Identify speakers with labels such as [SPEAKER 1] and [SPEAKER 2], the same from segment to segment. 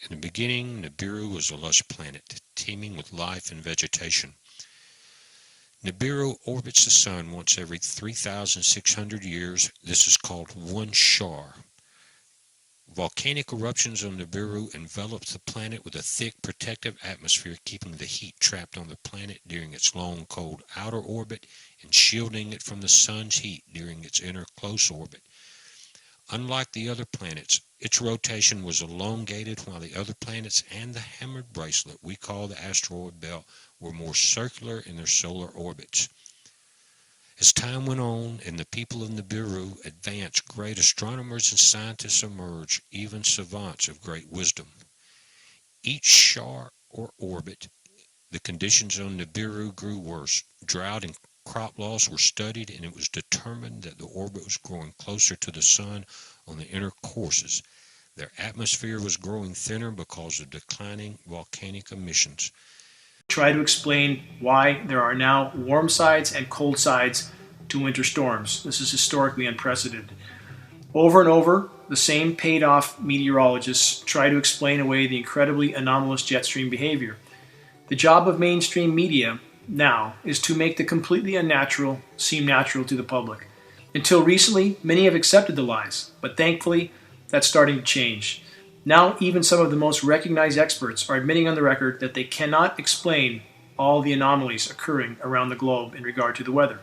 [SPEAKER 1] In the beginning, Nibiru was a lush planet, teeming with life and vegetation. Nibiru orbits the Sun once every 3,600 years. This is called one Shar. Volcanic eruptions on Nibiru envelop the planet with a thick protective atmosphere, keeping the heat trapped on the planet during its long cold outer orbit and shielding it from the Sun's heat during its inner close orbit. Unlike the other planets, its rotation was elongated, while the other planets and the hammered bracelet we call the asteroid belt were more circular in their solar orbits. As time went on and the people of Nibiru advanced, great astronomers and scientists emerged, even savants of great wisdom. Each Shar or orbit, the conditions on Nibiru grew worse. Drought and crop loss were studied, and it was determined that the orbit was growing closer to the Sun on the inner courses. Their atmosphere was growing thinner because of declining volcanic emissions.
[SPEAKER 2] Try to explain why there are now warm sides and cold sides to winter storms. This is historically unprecedented. Over and over, the same paid-off meteorologists try to explain away the incredibly anomalous jet stream behavior. The job of mainstream media now is to make the completely unnatural seem natural to the public. Until recently, many have accepted the lies, but thankfully, that's starting to change. Now, even some of the most recognized experts are admitting on the record that they cannot explain all the anomalies occurring around the globe in regard to the weather.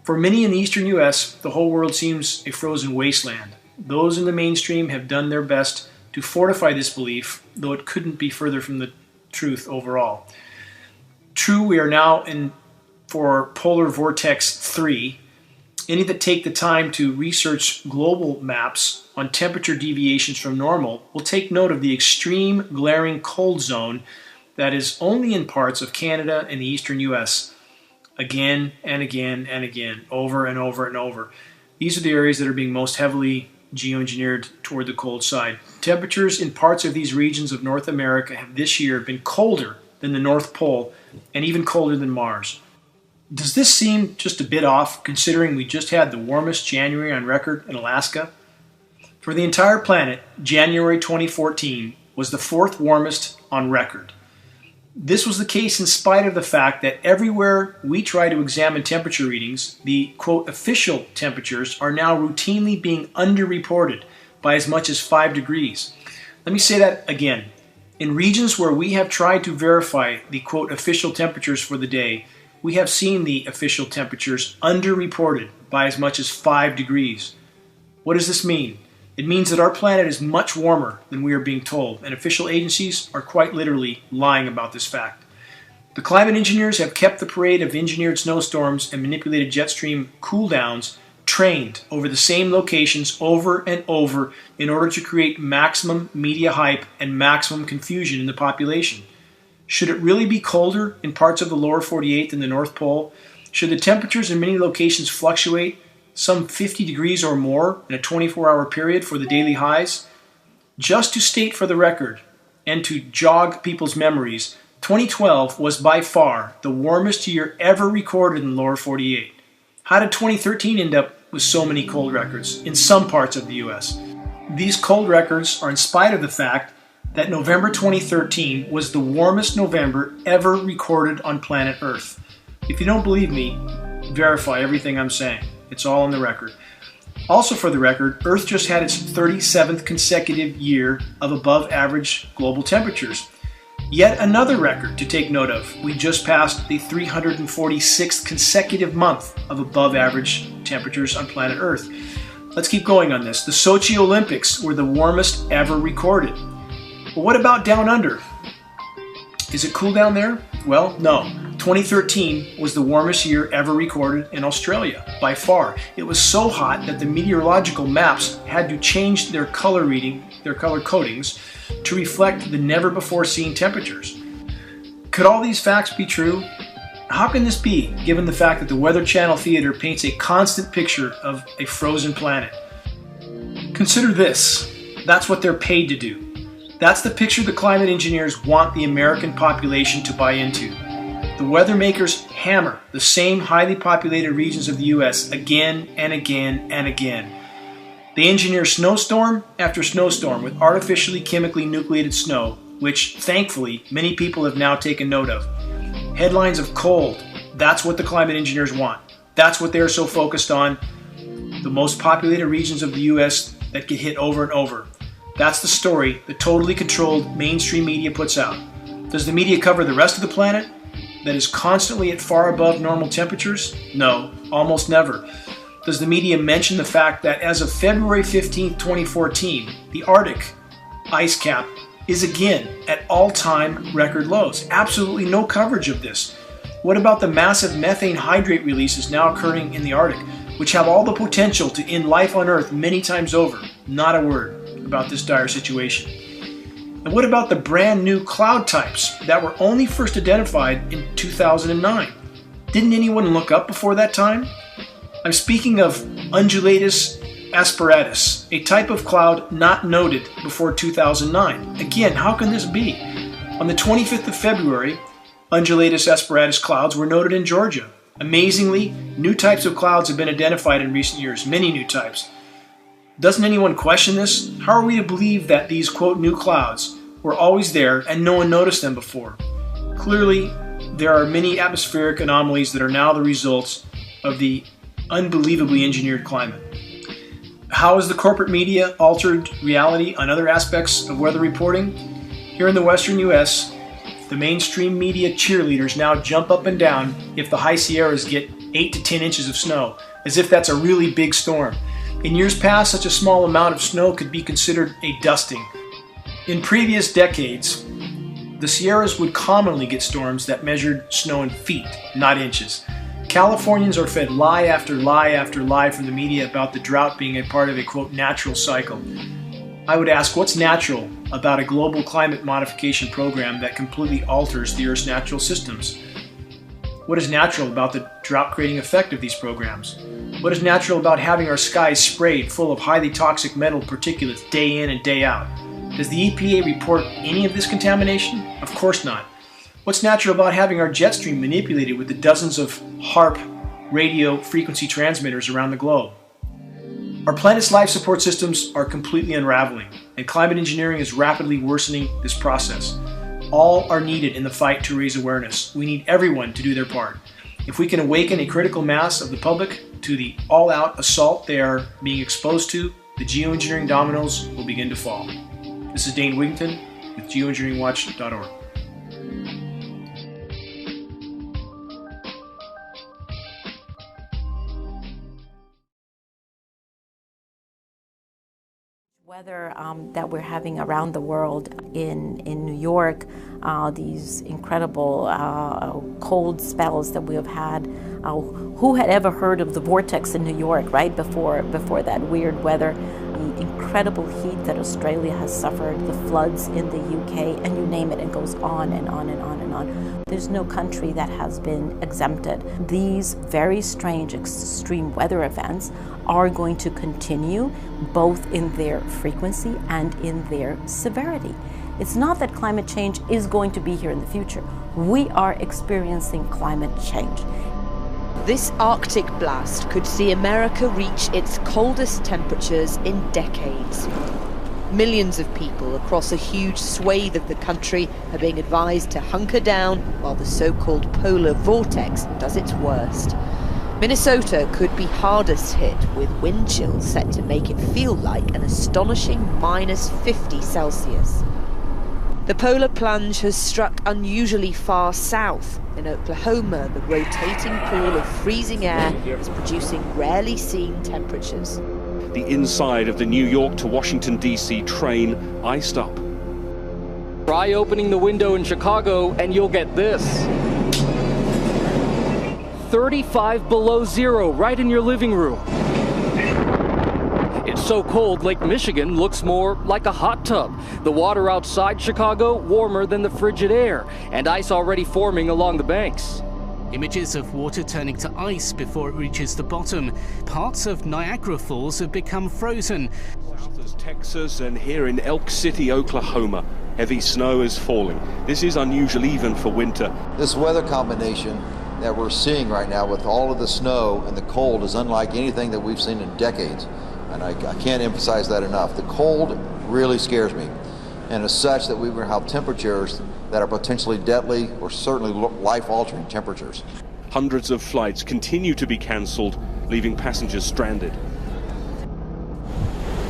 [SPEAKER 2] For many in the eastern U.S., the whole world seems a frozen wasteland. Those in the mainstream have done their best to fortify this belief, though it couldn't be further from the truth overall. True, we are now in for polar vortex 3. Any that take the time to research global maps on temperature deviations from normal will take note of the extreme glaring cold zone that is only in parts of Canada and the eastern U.S. Again and again and again, over and over and over. These are the areas that are being most heavily geoengineered toward the cold side. Temperatures in parts of these regions of North America have this year been colder than the North Pole and even colder than Mars. Does this seem just a bit off, considering we just had the warmest January on record in Alaska? For the entire planet, January 2014 was the fourth warmest on record. This was the case in spite of the fact that everywhere we try to examine temperature readings, the quote official temperatures are now routinely being underreported by as much as 5 degrees. Let me say that again. In regions where we have tried to verify the quote official temperatures for the day, we have seen the official temperatures underreported by as much as 5 degrees. What does this mean? It means that our planet is much warmer than we are being told, and official agencies are quite literally lying about this fact. The climate engineers have kept the parade of engineered snowstorms and manipulated jet stream cooldowns trained over the same locations over and over in order to create maximum media hype and maximum confusion in the population. Should it really be colder in parts of the lower 48 than the North Pole? Should the temperatures in many locations fluctuate some 50 degrees or more in a 24-hour period for the daily highs? Just to state for the record and to jog people's memories, 2012 was by far the warmest year ever recorded in the lower 48. How did 2013 end up with so many cold records in some parts of the U.S.? These cold records are in spite of the fact that November 2013 was the warmest November ever recorded on planet Earth. If you don't believe me, verify everything I'm saying. It's all on the record. Also for the record, Earth just had its 37th consecutive year of above average global temperatures. Yet another record to take note of. We just passed the 346th consecutive month of above average temperatures on planet Earth. Let's keep going on this. The Sochi Olympics were the warmest ever recorded. But what about down under? Is it cool down there? Well, no. 2013 was the warmest year ever recorded in Australia, by far. It was so hot that the meteorological maps had to change their color codings to reflect the never-before-seen temperatures. Could all these facts be true? How can this be, given the fact that the Weather Channel Theater paints a constant picture of a frozen planet? Consider this. That's what they're paid to do. That's the picture the climate engineers want the American population to buy into. The weather makers hammer the same highly populated regions of the U.S. again and again and again. They engineer snowstorm after snowstorm with artificially chemically nucleated snow, which, thankfully, many people have now taken note of. Headlines of cold, that's what the climate engineers want. That's what they're so focused on. The most populated regions of the U.S. that get hit over and over. That's the story the totally controlled mainstream media puts out. Does the media cover the rest of the planet that is constantly at far above normal temperatures? No, almost never. Does the media mention the fact that as of February 15, 2014, the Arctic ice cap is again at all-time record lows? Absolutely no coverage of this. What about the massive methane hydrate releases now occurring in the Arctic, which have all the potential to end life on Earth many times over? Not a word about this dire situation. And what about the brand new cloud types that were only first identified in 2009? Didn't anyone look up before that time? I'm speaking of undulatus asperatus, a type of cloud not noted before 2009. Again, how can this be? On the 25th of February, undulatus asperatus clouds were noted in Georgia. Amazingly, new types of clouds have been identified in recent years, many new types. Doesn't anyone question this? How are we to believe that these, quote, new clouds were always there and no one noticed them before? Clearly, there are many atmospheric anomalies that are now the results of the unbelievably engineered climate. How has the corporate media altered reality on other aspects of weather reporting? Here in the western U.S., the mainstream media cheerleaders now jump up and down if the high Sierras get 8 to 10 inches of snow, as if that's a really big storm. In years past, such a small amount of snow could be considered a dusting. In previous decades, the Sierras would commonly get storms that measured snow in feet, not inches. Californians are fed lie after lie after lie from the media about the drought being a part of a, quote, natural cycle. I would ask, what's natural about a global climate modification program that completely alters the Earth's natural systems? What is natural about the drought-creating effect of these programs? What is natural about having our skies sprayed full of highly toxic metal particulates day in and day out? Does the EPA report any of this contamination? Of course not. What's natural about having our jet stream manipulated with the dozens of HAARP radio frequency transmitters around the globe? Our planet's life support systems are completely unraveling, and climate engineering is rapidly worsening this process. All are needed in the fight to raise awareness. We need everyone to do their part. If we can awaken a critical mass of the public to the all-out assault they are being exposed to, the geoengineering dominoes will begin to fall. This is Dane Wigington with geoengineeringwatch.org.
[SPEAKER 3] Weather that we're having around the world in New York, these incredible cold spells that we have had. Who had ever heard of the vortex in New York, right, before that weird weather? The incredible heat that Australia has suffered, the floods in the UK, and you name it, it goes on and on and on and on. There's no country that has been exempted. These very strange extreme weather events are going to continue both in their frequency and in their severity. It's not that climate change is going to be here in the future. We are experiencing climate change.
[SPEAKER 4] This Arctic blast could see America reach its coldest temperatures in decades. Millions of people across a huge swathe of the country are being advised to hunker down while the so-called polar vortex does its worst. Minnesota could be hardest hit, with wind chills set to make it feel like an astonishing minus 50 Celsius. The polar plunge has struck unusually far south. In Oklahoma, the rotating pool of freezing air is producing rarely seen temperatures.
[SPEAKER 5] The inside of the New York to Washington, D.C. train iced up.
[SPEAKER 6] Try opening the window in Chicago and you'll get this. 35 below zero right in your living room. It's so cold, Lake Michigan looks more like a hot tub. The water outside Chicago warmer than the frigid air, and ice already forming along the banks.
[SPEAKER 7] Images of water turning to ice before it reaches the bottom. Parts of Niagara Falls have become frozen.
[SPEAKER 5] South as Texas and here in Elk City, Oklahoma, heavy snow is falling. This is unusual even for winter.
[SPEAKER 8] This weather combination that we're seeing right now with all of the snow and the cold is unlike anything that we've seen in decades. And I can't emphasize that enough. The cold really scares me. And as such, that we will have temperatures that are potentially deadly or certainly life-altering temperatures.
[SPEAKER 5] Hundreds of flights continue to be cancelled, leaving passengers stranded.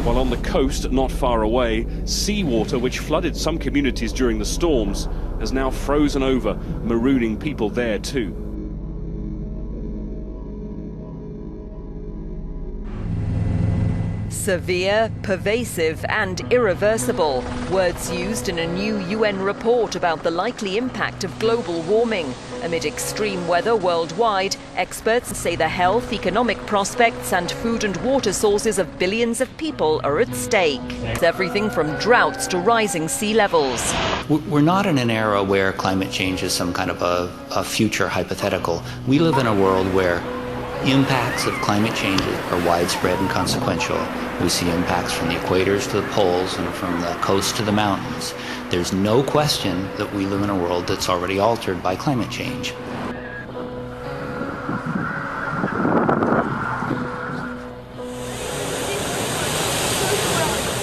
[SPEAKER 5] While on the coast, not far away, seawater, which flooded some communities during the storms, has now frozen over, marooning people there too.
[SPEAKER 4] Severe, pervasive and irreversible. Words used in a new UN report about the likely impact of global warming. Amid extreme weather worldwide, experts say the health, economic prospects and food and water sources of billions of people are at stake. It's everything from droughts to rising sea levels.
[SPEAKER 9] We're not in an era where climate change is some kind of a future hypothetical. We live in a world where impacts of climate change are widespread and consequential. We see impacts from the equators to the poles and from the coast to the mountains. There's no question that we live in a world that's already altered by climate change.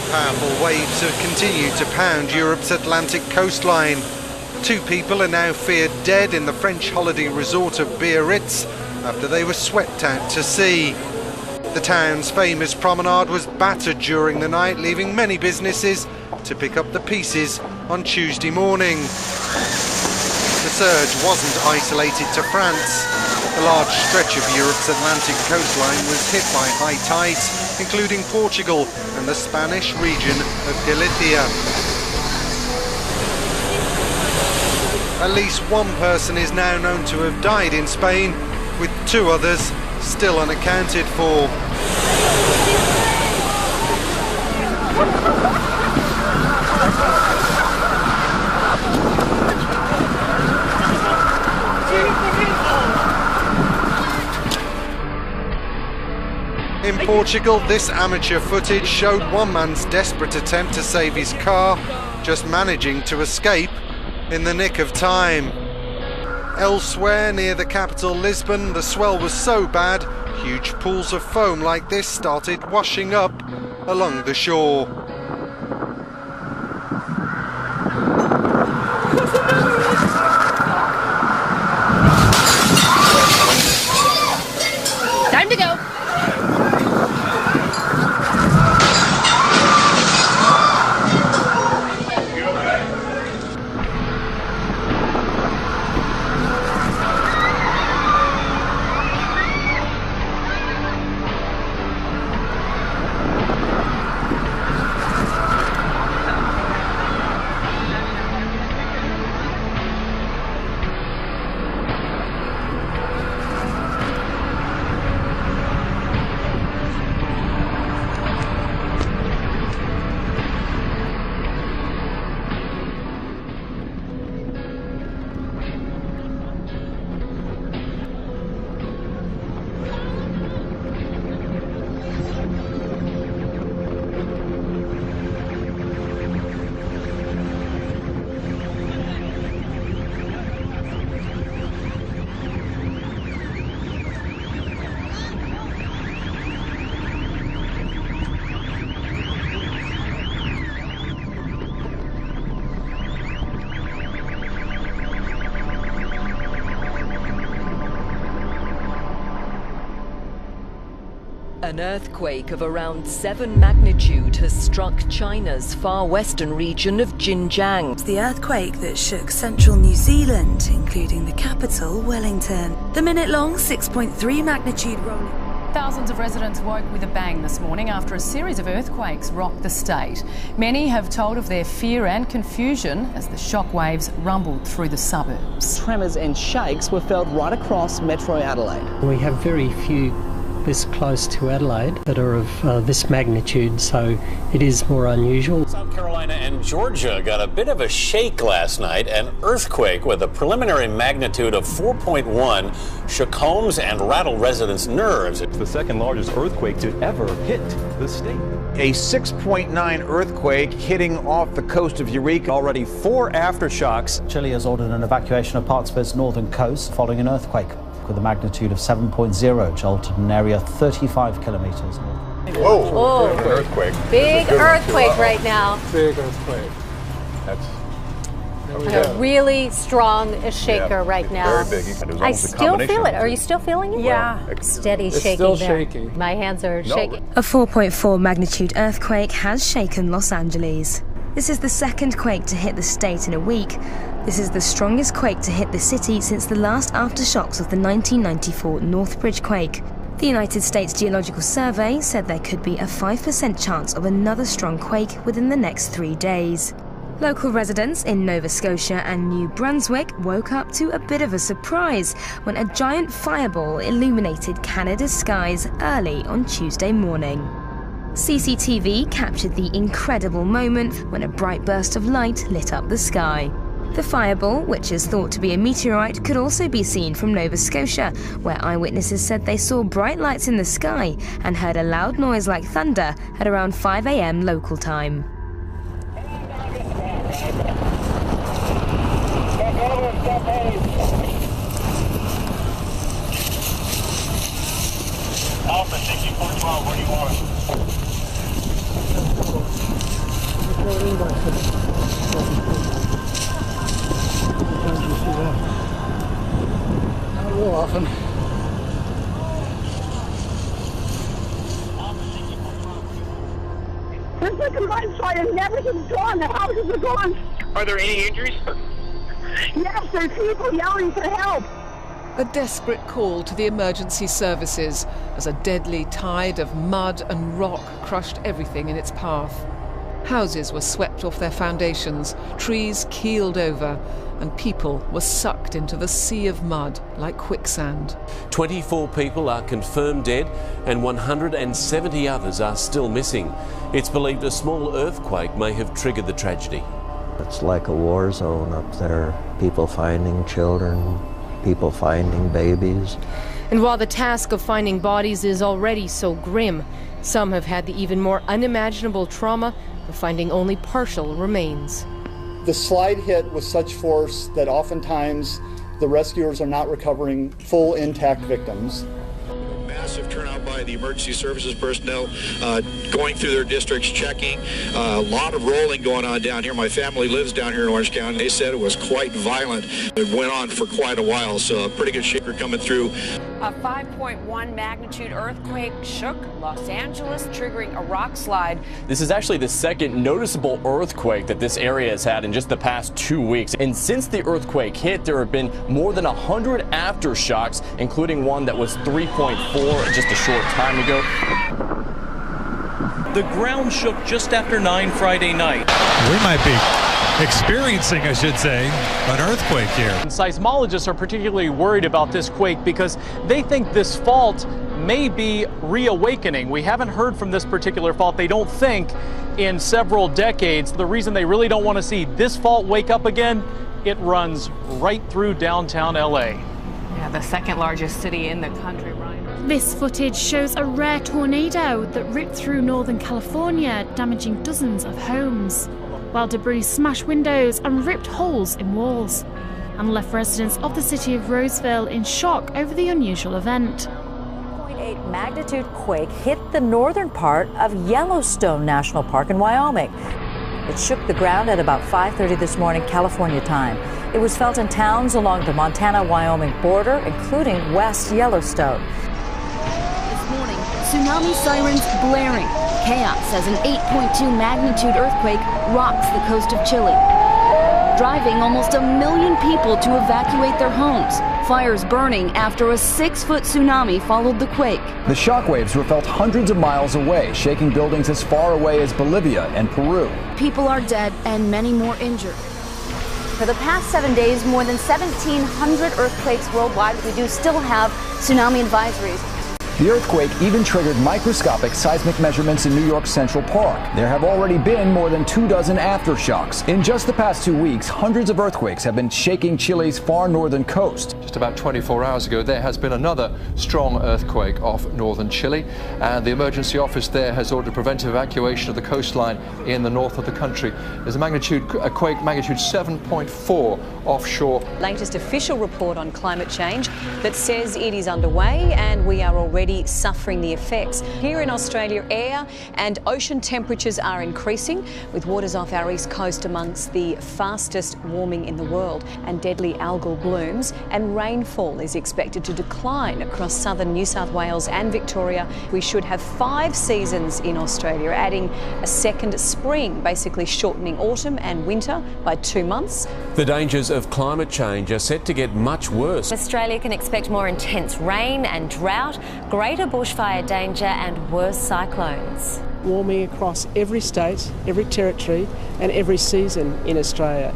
[SPEAKER 10] Powerful waves have continued to pound Europe's Atlantic coastline. 2 people are now feared dead in the French holiday resort of Biarritz after they were swept out to sea. The town's famous promenade was battered during the night, leaving many businesses to pick up the pieces on Tuesday morning. The surge wasn't isolated to France. A large stretch of Europe's Atlantic coastline was hit by high tides, including Portugal and the Spanish region of Galicia. At least 1 person is now known to have died in Spain, with 2 others still unaccounted for. In Portugal, this amateur footage showed one man's desperate attempt to save his car, just managing to escape in the nick of time. Elsewhere, near the capital Lisbon, the swell was so bad, huge pools of foam like this started washing up along the shore.
[SPEAKER 11] Time to go.
[SPEAKER 4] An earthquake of around 7 magnitude has struck China's far western region of Xinjiang.
[SPEAKER 12] The earthquake that shook central New Zealand, including the capital, Wellington. The minute-long 6.3 magnitude rolling.
[SPEAKER 13] Thousands of residents woke with a bang this morning after a series of earthquakes rocked the state. Many have told of their fear and confusion as the shockwaves rumbled through the suburbs.
[SPEAKER 14] Tremors and shakes were felt right across Metro Adelaide.
[SPEAKER 15] We have very few this close to Adelaide that are of this magnitude, so it is more unusual.
[SPEAKER 16] South Carolina and Georgia got a bit of a shake last night. An earthquake with a preliminary magnitude of 4.1 shook homes and rattled residents' nerves.
[SPEAKER 17] It's the second largest earthquake to ever hit the state.
[SPEAKER 18] A 6.9 earthquake hitting off the coast of Eureka.
[SPEAKER 19] Already 4 aftershocks.
[SPEAKER 20] Chile has ordered an evacuation of parts of its northern coast following an earthquake with a magnitude of 7.0, jolted an area 35 kilometres north.
[SPEAKER 11] Whoa!
[SPEAKER 21] Oh,
[SPEAKER 11] An earthquake.
[SPEAKER 21] Big earthquake right now.
[SPEAKER 11] Big earthquake. That's
[SPEAKER 21] A really strong shaker right now.
[SPEAKER 11] Very big. And it was
[SPEAKER 21] I
[SPEAKER 11] almost a
[SPEAKER 21] still feel
[SPEAKER 11] combination
[SPEAKER 21] it. Are you still feeling it?
[SPEAKER 11] Yeah.
[SPEAKER 21] Steady
[SPEAKER 11] It's
[SPEAKER 21] shaking
[SPEAKER 11] still
[SPEAKER 21] there.
[SPEAKER 11] shaking.
[SPEAKER 21] My hands are shaking.
[SPEAKER 12] A 4.4 magnitude earthquake has shaken Los Angeles. This is the second quake to hit the state in a week. This is the strongest quake to hit the city since the last aftershocks of the 1994 Northbridge quake. The United States Geological Survey said there could be a 5% chance of another strong quake within the next 3 days. Local residents in Nova Scotia and New Brunswick woke up to a bit of a surprise when a giant fireball illuminated Canada's skies early on Tuesday morning. CCTV captured the incredible moment when a bright burst of light lit up the sky. The fireball, which is thought to be a meteorite, could also be seen from Nova Scotia, where eyewitnesses said they saw bright lights in the sky and heard a loud noise like thunder at around 5 a.m. local time.
[SPEAKER 22] Alpha 6412, where do you want it?
[SPEAKER 23] Not real often.
[SPEAKER 24] There's like a mudslide and everything's gone. The houses are gone.
[SPEAKER 22] Are there any injuries?
[SPEAKER 24] Yes, there's people yelling for help.
[SPEAKER 25] A desperate call to the emergency services as a deadly tide of mud and rock crushed everything in its path. Houses were swept off their foundations, trees keeled over, and people were sucked into the sea of mud like quicksand.
[SPEAKER 26] 24 people are confirmed dead and 170 others are still missing. It's believed a small earthquake may have triggered the tragedy.
[SPEAKER 27] It's like a war zone up there. People finding children, people finding babies.
[SPEAKER 28] And while the task of finding bodies is already so grim, some have had the even more unimaginable trauma of finding only partial remains.
[SPEAKER 29] The slide hit with such force that oftentimes the rescuers are not recovering full intact victims.
[SPEAKER 30] Massive turnout by the emergency services personnel going through their districts, checking. A lot of rolling going on down here. My family lives down here in Orange County. They said it was quite violent. It went on for quite a while, so a pretty good shaker coming through.
[SPEAKER 31] A 5.1 magnitude earthquake shook Los Angeles, triggering a rock slide.
[SPEAKER 32] This is actually the second noticeable earthquake that this area has had in just the past 2 weeks. And since the earthquake hit, there have been more than 100 aftershocks, including one that was 3.4 just a short time ago.
[SPEAKER 33] The ground shook just after 9 Friday night.
[SPEAKER 34] We might be experiencing, I should say, an earthquake here.
[SPEAKER 6] And seismologists are particularly worried about this quake because they think this fault may be reawakening. We haven't heard from this particular fault, they don't think, in several decades. The reason they really don't want to see this fault wake up again, it runs right through downtown LA.
[SPEAKER 35] Yeah, the second largest city in the country, Ryan.
[SPEAKER 36] This footage shows a rare tornado that ripped through Northern California, damaging dozens of homes, while debris smashed windows and ripped holes in walls, and left residents of the city of Roseville in shock over the unusual event.
[SPEAKER 37] 0.8 magnitude quake hit the northern part of Yellowstone National Park in Wyoming. It shook the ground at about 5:30 this morning, California time. It was felt in towns along the Montana-Wyoming border, including West Yellowstone.
[SPEAKER 38] This morning, tsunami sirens blaring. Chaos as an 8.2 magnitude earthquake rocks the coast of Chile, driving almost 1 million people to evacuate their homes. Fires burning after a 6-foot tsunami followed the quake.
[SPEAKER 18] The shockwaves were felt hundreds of miles away, shaking buildings as far away as Bolivia and Peru.
[SPEAKER 38] People are dead and many more injured.
[SPEAKER 39] For the past 7 days, more than 1,700 earthquakes worldwide. We do still have tsunami advisories.
[SPEAKER 18] The earthquake even triggered microscopic seismic measurements in New York's Central Park. There have already been more than 24 aftershocks. In just the past 2 weeks, hundreds of earthquakes have been shaking Chile's far northern coast.
[SPEAKER 40] Just about 24 hours ago, there has been another strong earthquake off northern Chile, and the emergency office there has ordered preventive evacuation of the coastline in the north of the country. There's a quake magnitude 7.4 offshore.
[SPEAKER 41] Latest official report on climate change that says it is underway, and we are already
[SPEAKER 1] already suffering the effects. Here in Australia, air and ocean temperatures are increasing, with waters off our east coast amongst the fastest warming in the world, and deadly algal blooms, and rainfall is expected to decline across southern New South Wales and Victoria. We should have 5 seasons in Australia, adding a second spring, basically shortening autumn and winter by 2 months.
[SPEAKER 26] The dangers of climate change are set to get much worse.
[SPEAKER 38] Australia can expect more intense rain and drought, greater bushfire danger and worse cyclones.
[SPEAKER 2] Warming across every state, every territory and every season in Australia.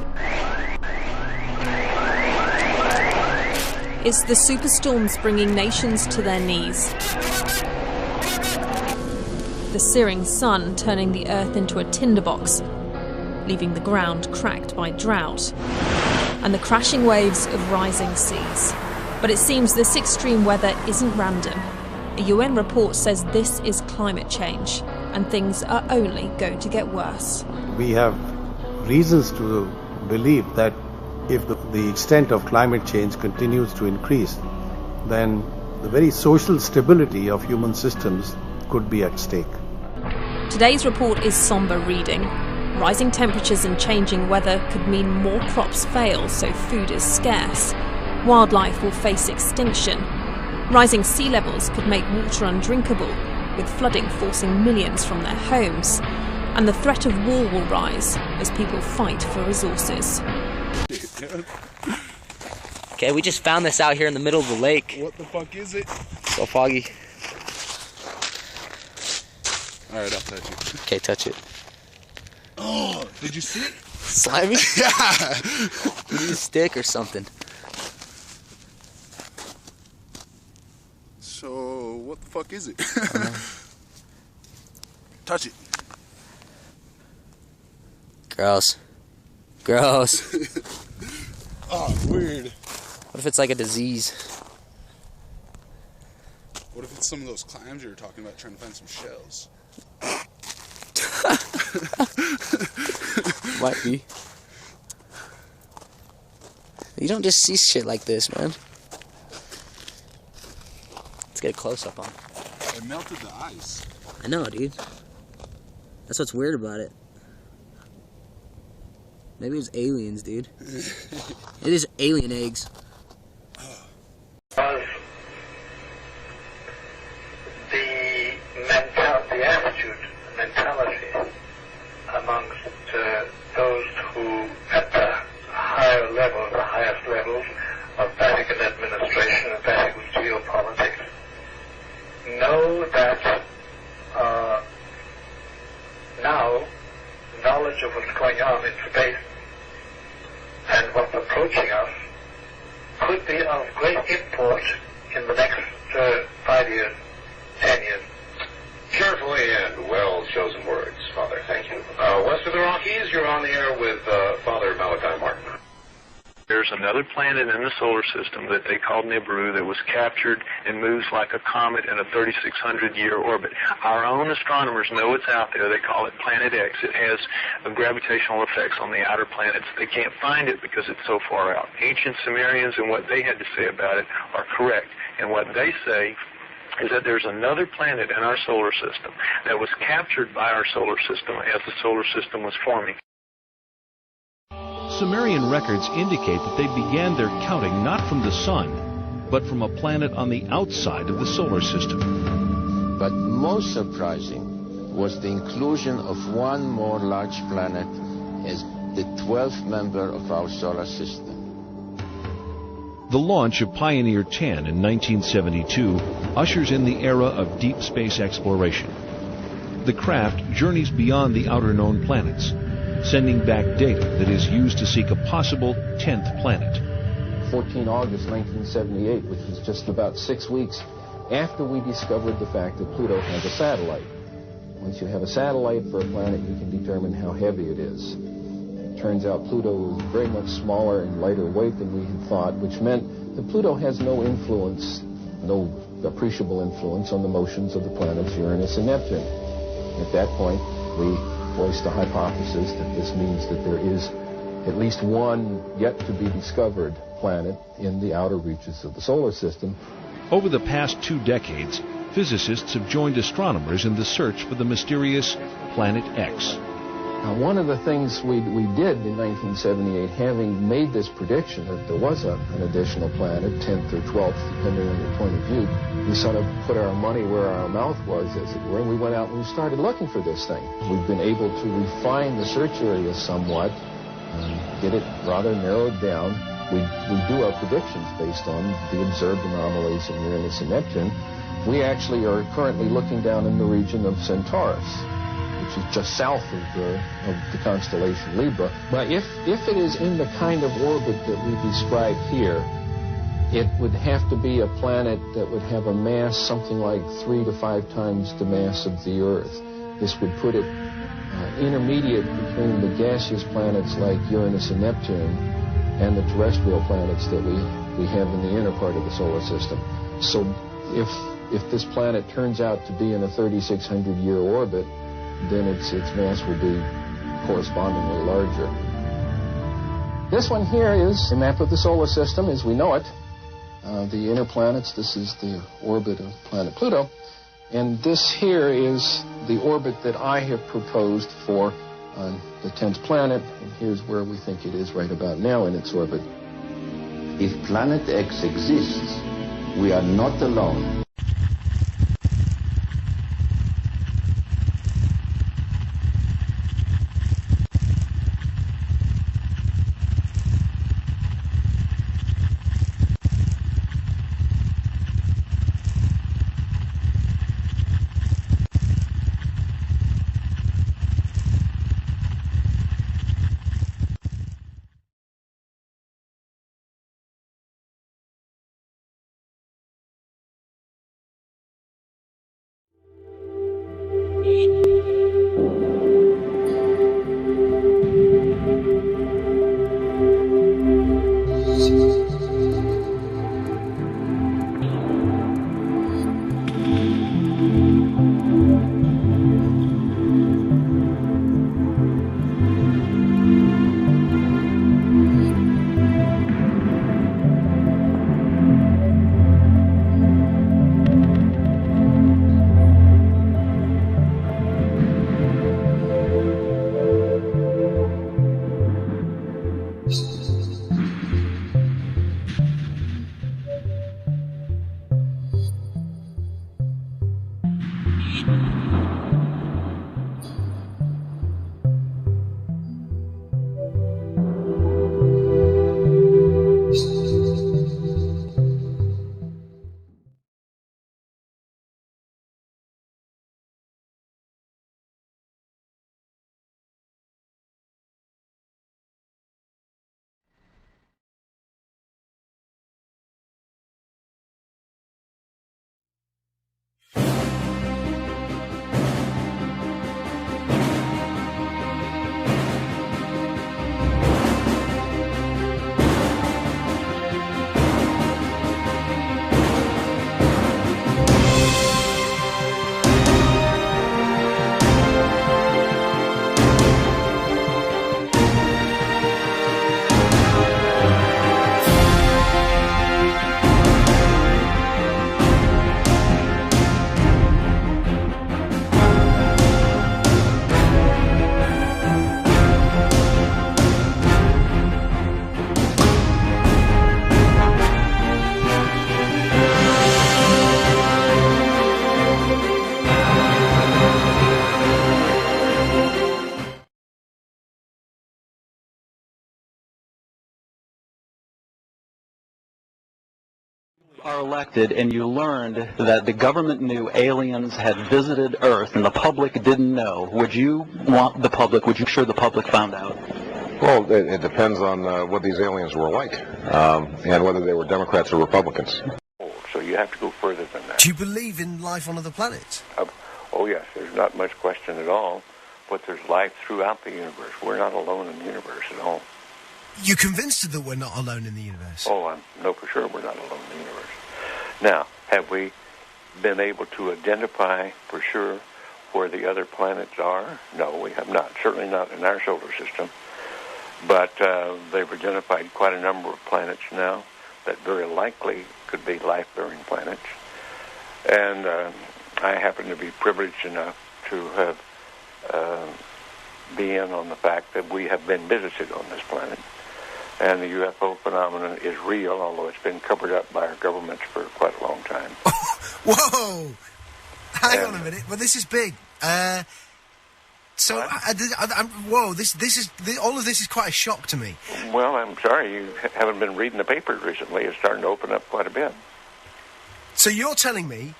[SPEAKER 3] It's the superstorms bringing nations to their knees. The searing sun turning the earth into a tinderbox, leaving the ground cracked by drought, and the crashing waves of rising seas. But it seems this extreme weather isn't random. A UN report says this is climate change, and things are only going to get worse.
[SPEAKER 4] We have reasons to believe that if the extent of climate change continues to increase, then the very social stability of human systems could be at stake.
[SPEAKER 3] Today's report is somber reading. Rising temperatures and changing weather could mean more crops fail, so food is scarce. Wildlife will face extinction. Rising sea levels could make water undrinkable, with flooding forcing millions from their homes. And the threat of war will rise as people fight for resources.
[SPEAKER 5] Okay, we just found this out here in the middle of the lake.
[SPEAKER 7] What the fuck is it?
[SPEAKER 5] So foggy.
[SPEAKER 7] Alright, I'll touch it.
[SPEAKER 5] Okay, touch it.
[SPEAKER 7] Oh, did you see it?
[SPEAKER 5] Slimy?
[SPEAKER 7] Yeah.
[SPEAKER 5] You need a stick or something.
[SPEAKER 7] So, what the fuck is it? Touch it.
[SPEAKER 5] Gross. Gross.
[SPEAKER 7] Oh, weird.
[SPEAKER 5] What if it's like a disease?
[SPEAKER 7] What if it's some of those clams you were talking about, trying to find some shells?
[SPEAKER 5] Might be. You don't just see shit like this, man. Let's get a close-up on it.
[SPEAKER 7] It melted the ice.
[SPEAKER 5] I know, dude. That's what's weird about it. Maybe it was aliens, dude. It is alien eggs.
[SPEAKER 8] The attitude, mentality amongst those who at the higher levels, the highest levels of Vatican administration and Vatican geopolitics, know that now knowledge of what's going on in space and what's approaching us could be of great import in the next 5 years, 10 years.
[SPEAKER 9] Carefully and well-chosen words, Father. Thank you. West of the Rockies, you're on the air with Father Malachi Martin.
[SPEAKER 10] There's another planet in the solar system that they call NIbiru that was captured and moves like a comet in a 3,600-year orbit. Our own astronomers know it's out there. They call it Planet X. It has gravitational effects on the outer planets. They can't find it because it's so far out. Ancient Sumerians and what they had to say about it are correct. And what they say is that there's another planet in our solar system that was captured by our solar system as the solar system was forming.
[SPEAKER 11] Sumerian records indicate that they began their counting not from the sun, but from a planet on the outside of the solar system.
[SPEAKER 12] But most surprising was the inclusion of one more large planet as the 12th member of our solar system.
[SPEAKER 11] The launch of Pioneer 10 in 1972 ushers in the era of deep space exploration. The craft journeys beyond the outer known planets, sending back data that is used to seek a possible 10th planet.
[SPEAKER 12] 14 August 1978, which was just about 6 weeks after we discovered the fact that Pluto has a satellite. Once you have a satellite for a planet, you can determine how heavy it is. It turns out Pluto is very much smaller and lighter weight than we had thought, which meant that Pluto has no influence, no appreciable influence on the motions of the planets Uranus and Neptune. At that point, we voiced a hypothesis that this means that there is at least one yet to be discovered planet in the outer reaches of the solar system.
[SPEAKER 11] Over the past 2 decades, physicists have joined astronomers in the search for the mysterious Planet X.
[SPEAKER 12] One of the things we did in 1978, having made this prediction that there was an additional planet, 10th or 12th, depending on your point of view, we sort of put our money where our mouth was, as it were, and we went out and we started looking for this thing. We've been able to refine the search area somewhat, get it rather narrowed down. We do our predictions based on the observed anomalies in Uranus and Neptune. We actually are currently looking down in the region of Centaurus, which is just south of the constellation Libra. But if it is in the kind of orbit that we describe here, it would have to be a planet that would have a mass something like 3 to 5 times the mass of the Earth. This would put it intermediate between the gaseous planets like Uranus and Neptune and the terrestrial planets that we have in the inner part of the solar system. So if this planet turns out to be in a 3,600-year orbit, then its mass will be correspondingly larger. This one here is a map of the solar system as we know it. The inner planets, this is the orbit of planet Pluto. And this here is the orbit that I have proposed for the 10th planet. And here's where we think it is right about now in its orbit.
[SPEAKER 13] If Planet X exists, we are not alone.
[SPEAKER 14] Are elected and you learned that the government knew aliens had visited Earth and the public didn't know, would you want the public, would you sure the public found out?
[SPEAKER 9] Well, it depends on what these aliens were like and whether they were Democrats or Republicans.
[SPEAKER 15] So you have to go further than that.
[SPEAKER 16] Do you believe in life on other planets?
[SPEAKER 15] Oh yes, there's not much question at all, but there's life throughout the universe. We're not alone in the universe at all.
[SPEAKER 16] You're convinced that we're not alone in the universe?
[SPEAKER 15] Oh, I know for sure we're not alone in the universe. Now, have we been able to identify for sure where the other planets are? No, we have not. Certainly not in our solar system. But they've identified quite a number of planets now that very likely could be life-bearing planets. And I happen to be privileged enough to have be in on the fact that we have been visited on this planet. And the UFO phenomenon is real, although it's been covered up by our governments for quite a long time.
[SPEAKER 16] Whoa! Hang on a minute. Well, this is big. Whoa! All of this is quite a shock to me.
[SPEAKER 15] Well, I'm sorry you haven't been reading the papers recently. It's starting to open up quite a bit.
[SPEAKER 16] So you're telling me?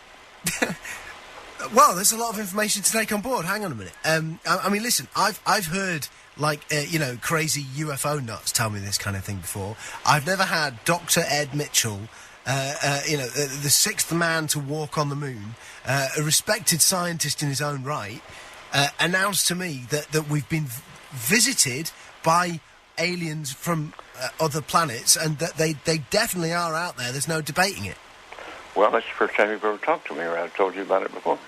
[SPEAKER 16] Well, there's a lot of information to take on board. Hang on a minute. I mean, listen. I've heard crazy UFO nuts tell me this kind of thing before. I've never had Dr. Ed Mitchell, the sixth man to walk on the moon, a respected scientist in his own right, announced to me that we've been visited by aliens from other planets, and that they definitely are out there. There's no debating it.
[SPEAKER 15] Well, that's the first time you've ever talked to me, or I've told you about it before.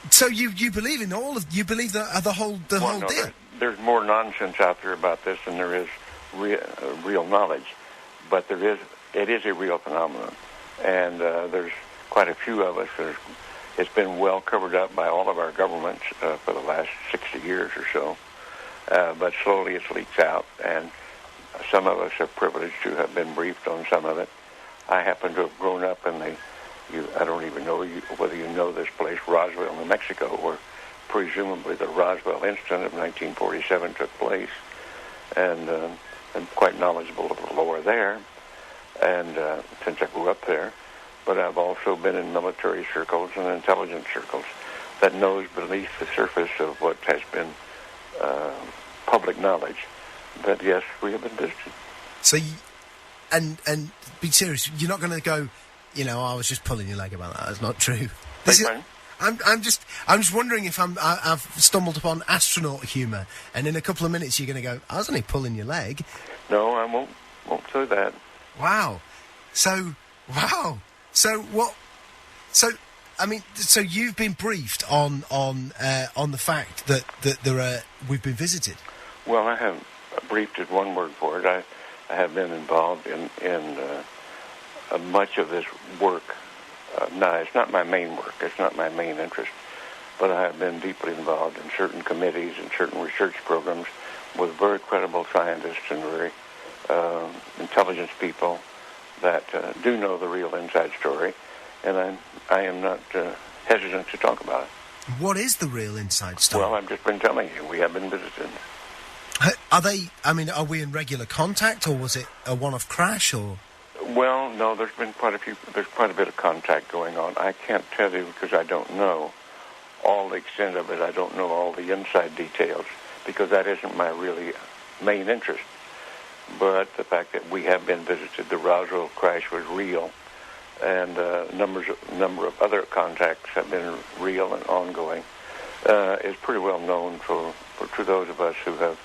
[SPEAKER 16] So you believe in you believe the whole deal?
[SPEAKER 15] There's more nonsense out there about this than there is real knowledge, but it is a real phenomenon, and there's quite a few of us. It's been well covered up by all of our governments for the last 60 years or so, but slowly it leaks out, and some of us are privileged to have been briefed on some of it. I happen to have grown up in I don't even know whether you know this place, Roswell, New Mexico, where presumably the Roswell incident of 1947 took place, and I'm quite knowledgeable of the lore there, and since I grew up there. But I've also been in military circles and intelligence circles that knows beneath the surface of what has been public knowledge that, yes, we have been visited. So,
[SPEAKER 16] and be serious, you're not going to go, I was just pulling your leg about that. That's not true. I'm just wondering if I've stumbled upon astronaut humour, and in a couple of minutes you're going to go, I was only pulling your leg.
[SPEAKER 15] No, I won't say that.
[SPEAKER 16] Wow. So what? So you've been briefed on the fact that we've been visited.
[SPEAKER 15] Well, I have briefed is one word for it. I have been involved in much of this work. No, it's not my main work. It's not my main interest. But I have been deeply involved in certain committees and certain research programs with very credible scientists and very intelligence people that do know the real inside story. And I am not hesitant to talk about it.
[SPEAKER 16] What is the real inside story?
[SPEAKER 15] Well, I've just been telling you. We have been visited.
[SPEAKER 16] Are we in regular contact, or was it a one-off crash, or...?
[SPEAKER 15] Well, no, there's quite a bit of contact going on. I can't tell you because I don't know all the extent of it. I don't know all the inside details because that isn't my really main interest. But the fact that we have been visited, the Roswell crash was real, and a number of other contacts have been real and ongoing, is pretty well known to those of us who have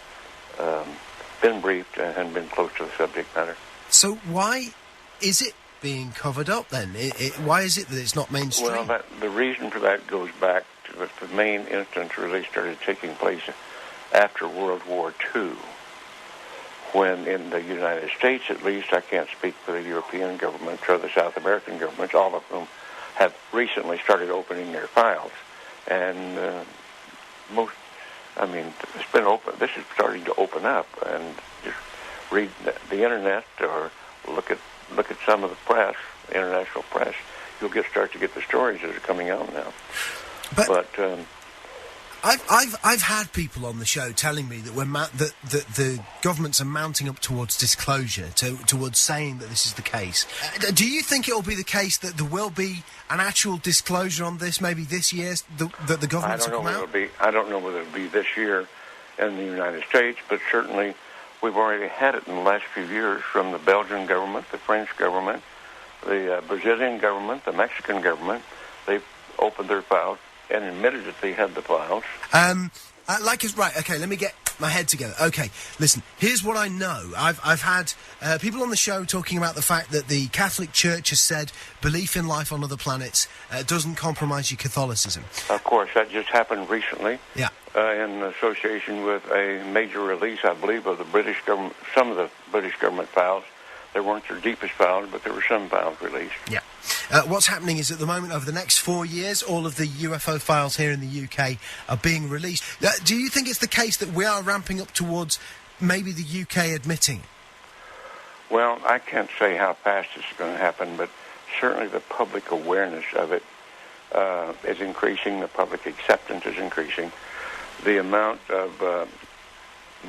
[SPEAKER 15] been briefed and been close to the subject matter.
[SPEAKER 16] So why is it being covered up then? Why is it that it's not mainstream?
[SPEAKER 15] Well, the reason for that goes back to the main instance really started taking place after World War II, when in the United States, at least, I can't speak for the European governments or the South American governments, all of whom have recently started opening their files. And it's been open. This is starting to open up, and just read the internet or look at some of the press, the international press. You'll start to get the stories that are coming out now. But
[SPEAKER 16] I've had people on the show telling me that that the governments are mounting up towards disclosure, towards saying that this is the case. Do you think it will be the case that there will be an actual disclosure on this, maybe this year, that the governments will come out?
[SPEAKER 15] I don't know whether it'll be this year in the United States, but certainly we've already had it in the last few years from the Belgian government, the French government, the Brazilian government, the Mexican government. They've opened their files and admitted that they had the files.
[SPEAKER 16] Right, okay, let me get my head together. Okay, listen, here's what I know. I've had people on the show talking about the fact that the Catholic Church has said belief in life on other planets doesn't compromise your Catholicism.
[SPEAKER 15] Of course, that just happened recently.
[SPEAKER 16] Yeah.
[SPEAKER 15] In association with a major release, I believe, of the British government, some of the British government files There weren't their deepest files, but there were some files released.
[SPEAKER 16] Yeah. What's happening is at the moment, over the next 4 years, all of the UFO files here in the UK are being released. Do you think it's the case that we are ramping up towards maybe the UK admitting it?
[SPEAKER 15] Well, I can't say how fast this is going to happen, but certainly the public awareness of it is increasing. The public acceptance is increasing. The amount of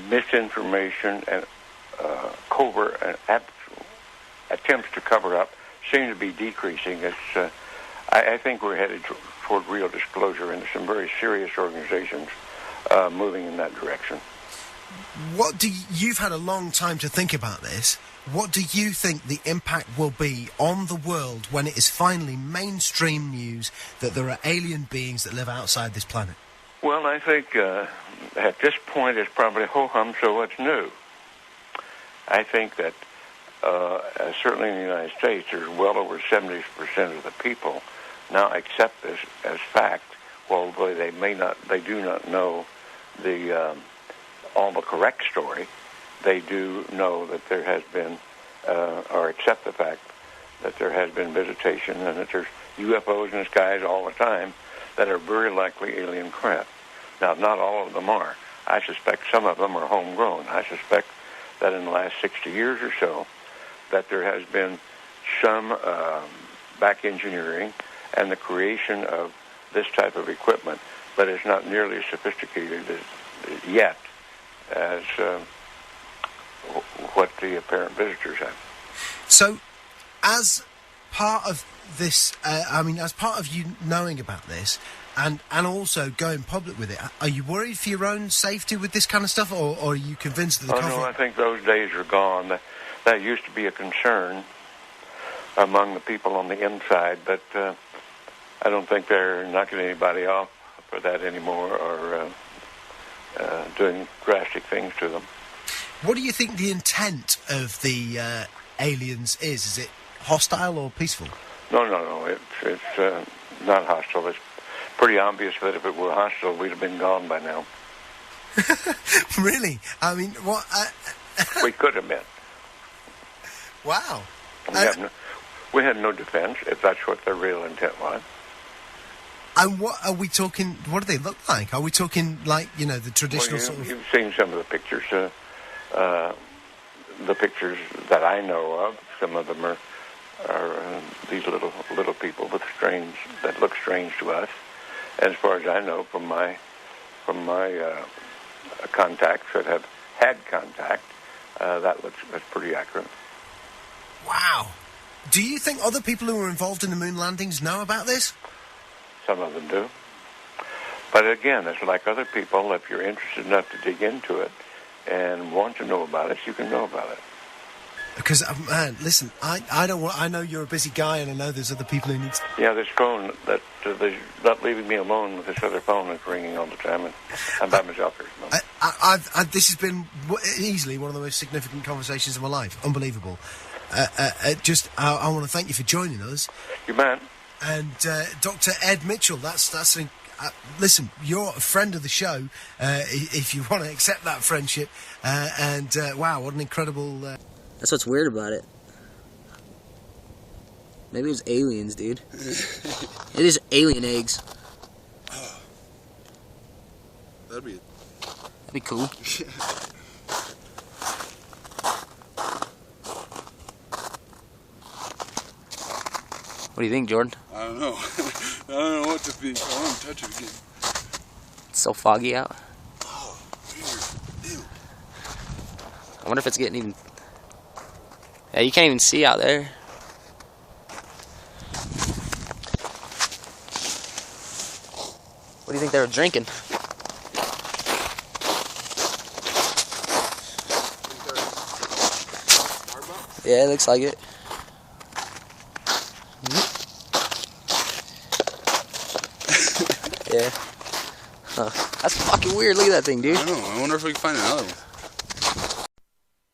[SPEAKER 15] misinformation and covert and attempts to cover up seem to be decreasing. I think we're headed toward real disclosure, and there's some very serious organizations moving in that direction.
[SPEAKER 16] You've had a long time to think about this. What do you think the impact will be on the world when it is finally mainstream news that there are alien beings that live outside this planet?
[SPEAKER 15] Well, I think at this point it's probably ho-hum, so what's new? I think that certainly in the United States, there's well over 70% of the people now accept this as fact, although they do not know all the correct story. They do know that there has been, or accept the fact that there has been visitation and that there's UFOs in the skies all the time that are very likely alien craft. Now, not all of them are. I suspect some of them are homegrown. I suspect that in the last 60 years or so, that there has been some back engineering and the creation of this type of equipment, but it's not nearly as sophisticated yet as what the apparent visitors have.
[SPEAKER 16] So, as part of this, as part of you knowing about this, and also going public with it, are you worried for your own safety with this kind of stuff, or are you convinced that the
[SPEAKER 15] No, I think those days are gone. That used to be a concern among the people on the inside, but I don't think they're knocking anybody off for that anymore or doing drastic things to them.
[SPEAKER 16] What do you think the intent of the aliens is? Is it hostile or peaceful?
[SPEAKER 15] No. It's not hostile. It's pretty obvious that if it were hostile, we'd have been gone by now.
[SPEAKER 16] Really? I mean, what?
[SPEAKER 15] We could have been.
[SPEAKER 16] Wow.
[SPEAKER 15] We had no defense, if that's what their real intent was.
[SPEAKER 16] And what are we talking? What do they look like? Are we talking like, the traditional sort of...
[SPEAKER 15] You've seen some of the pictures. The pictures that I know of, some of them are these little people that look strange to us. As far as I know from my contacts that have had contact, that's pretty accurate.
[SPEAKER 16] Wow. Do you think other people who were involved in the moon landings know about this?
[SPEAKER 15] Some of them do. But again, it's like other people. If you're interested enough to dig into it and want to know about it, you can know about it.
[SPEAKER 16] Because, man, listen, I don't want... I know you're a busy guy, and I know there's other people who need...
[SPEAKER 15] Yeah, this phone, they're not leaving me alone with this other phone that's ringing all the time, and I'm by myself here.
[SPEAKER 16] This has been easily one of the most significant conversations of my life. Unbelievable. I want to thank you for joining us.
[SPEAKER 15] You bet.
[SPEAKER 16] And Dr. Ed Mitchell, listen, you're a friend of the show, if you want to accept that friendship. Wow, what an incredible...
[SPEAKER 5] That's what's weird about it. Maybe it was aliens, dude. It is alien eggs.
[SPEAKER 7] Oh. That'd be
[SPEAKER 5] cool. What do you think, Jordan?
[SPEAKER 7] I don't know. I don't know what to think. I want to touch it again.
[SPEAKER 5] It's so foggy out.
[SPEAKER 7] Oh, weird. Ew.
[SPEAKER 5] I wonder if it's getting even... Yeah, you can't even see out there. What do you think they were drinking? Yeah, it looks like it. Yeah. Huh. That's fucking weird. Look at that thing, dude.
[SPEAKER 7] I know. I wonder if we can find another one.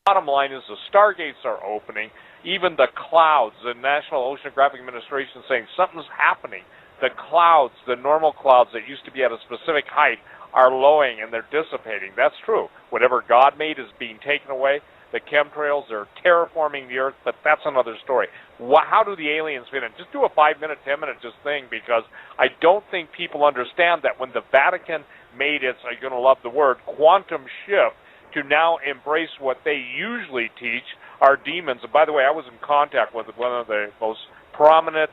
[SPEAKER 6] Bottom line is the stargates are opening. Even the clouds, the National Oceanographic Administration saying something's happening. The clouds, the normal clouds that used to be at a specific height, are lowering and they're dissipating. That's true. Whatever God made is being taken away. the chemtrails, they're terraforming the Earth, but that's another story. How do the aliens fit in? Just do a 5-minute, 10-minute just thing, because I don't think people understand that when the Vatican made its, you're going to love the word, quantum shift to now embrace what they usually teach are demons. And by the way, I was in contact with one of the most prominent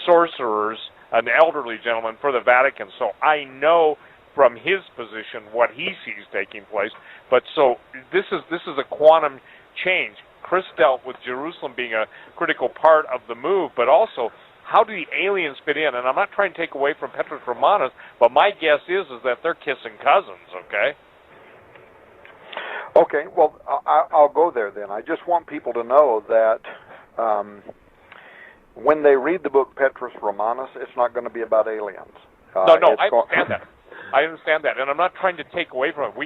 [SPEAKER 6] sorcerers, an elderly gentleman for the Vatican, so I know from his position what he sees taking place. But so this is a quantum change. Chris dealt with Jerusalem being a critical part of the move, but also how do the aliens fit in? And I'm not trying to take away from Petrus Romanus, but my guess is that they're kissing cousins, okay?
[SPEAKER 17] Okay, well, I'll go there then. I just want people to know that when they read the book Petrus Romanus, it's not going to be about aliens.
[SPEAKER 6] No, I understand that. I understand that, and I'm not trying to take away from it.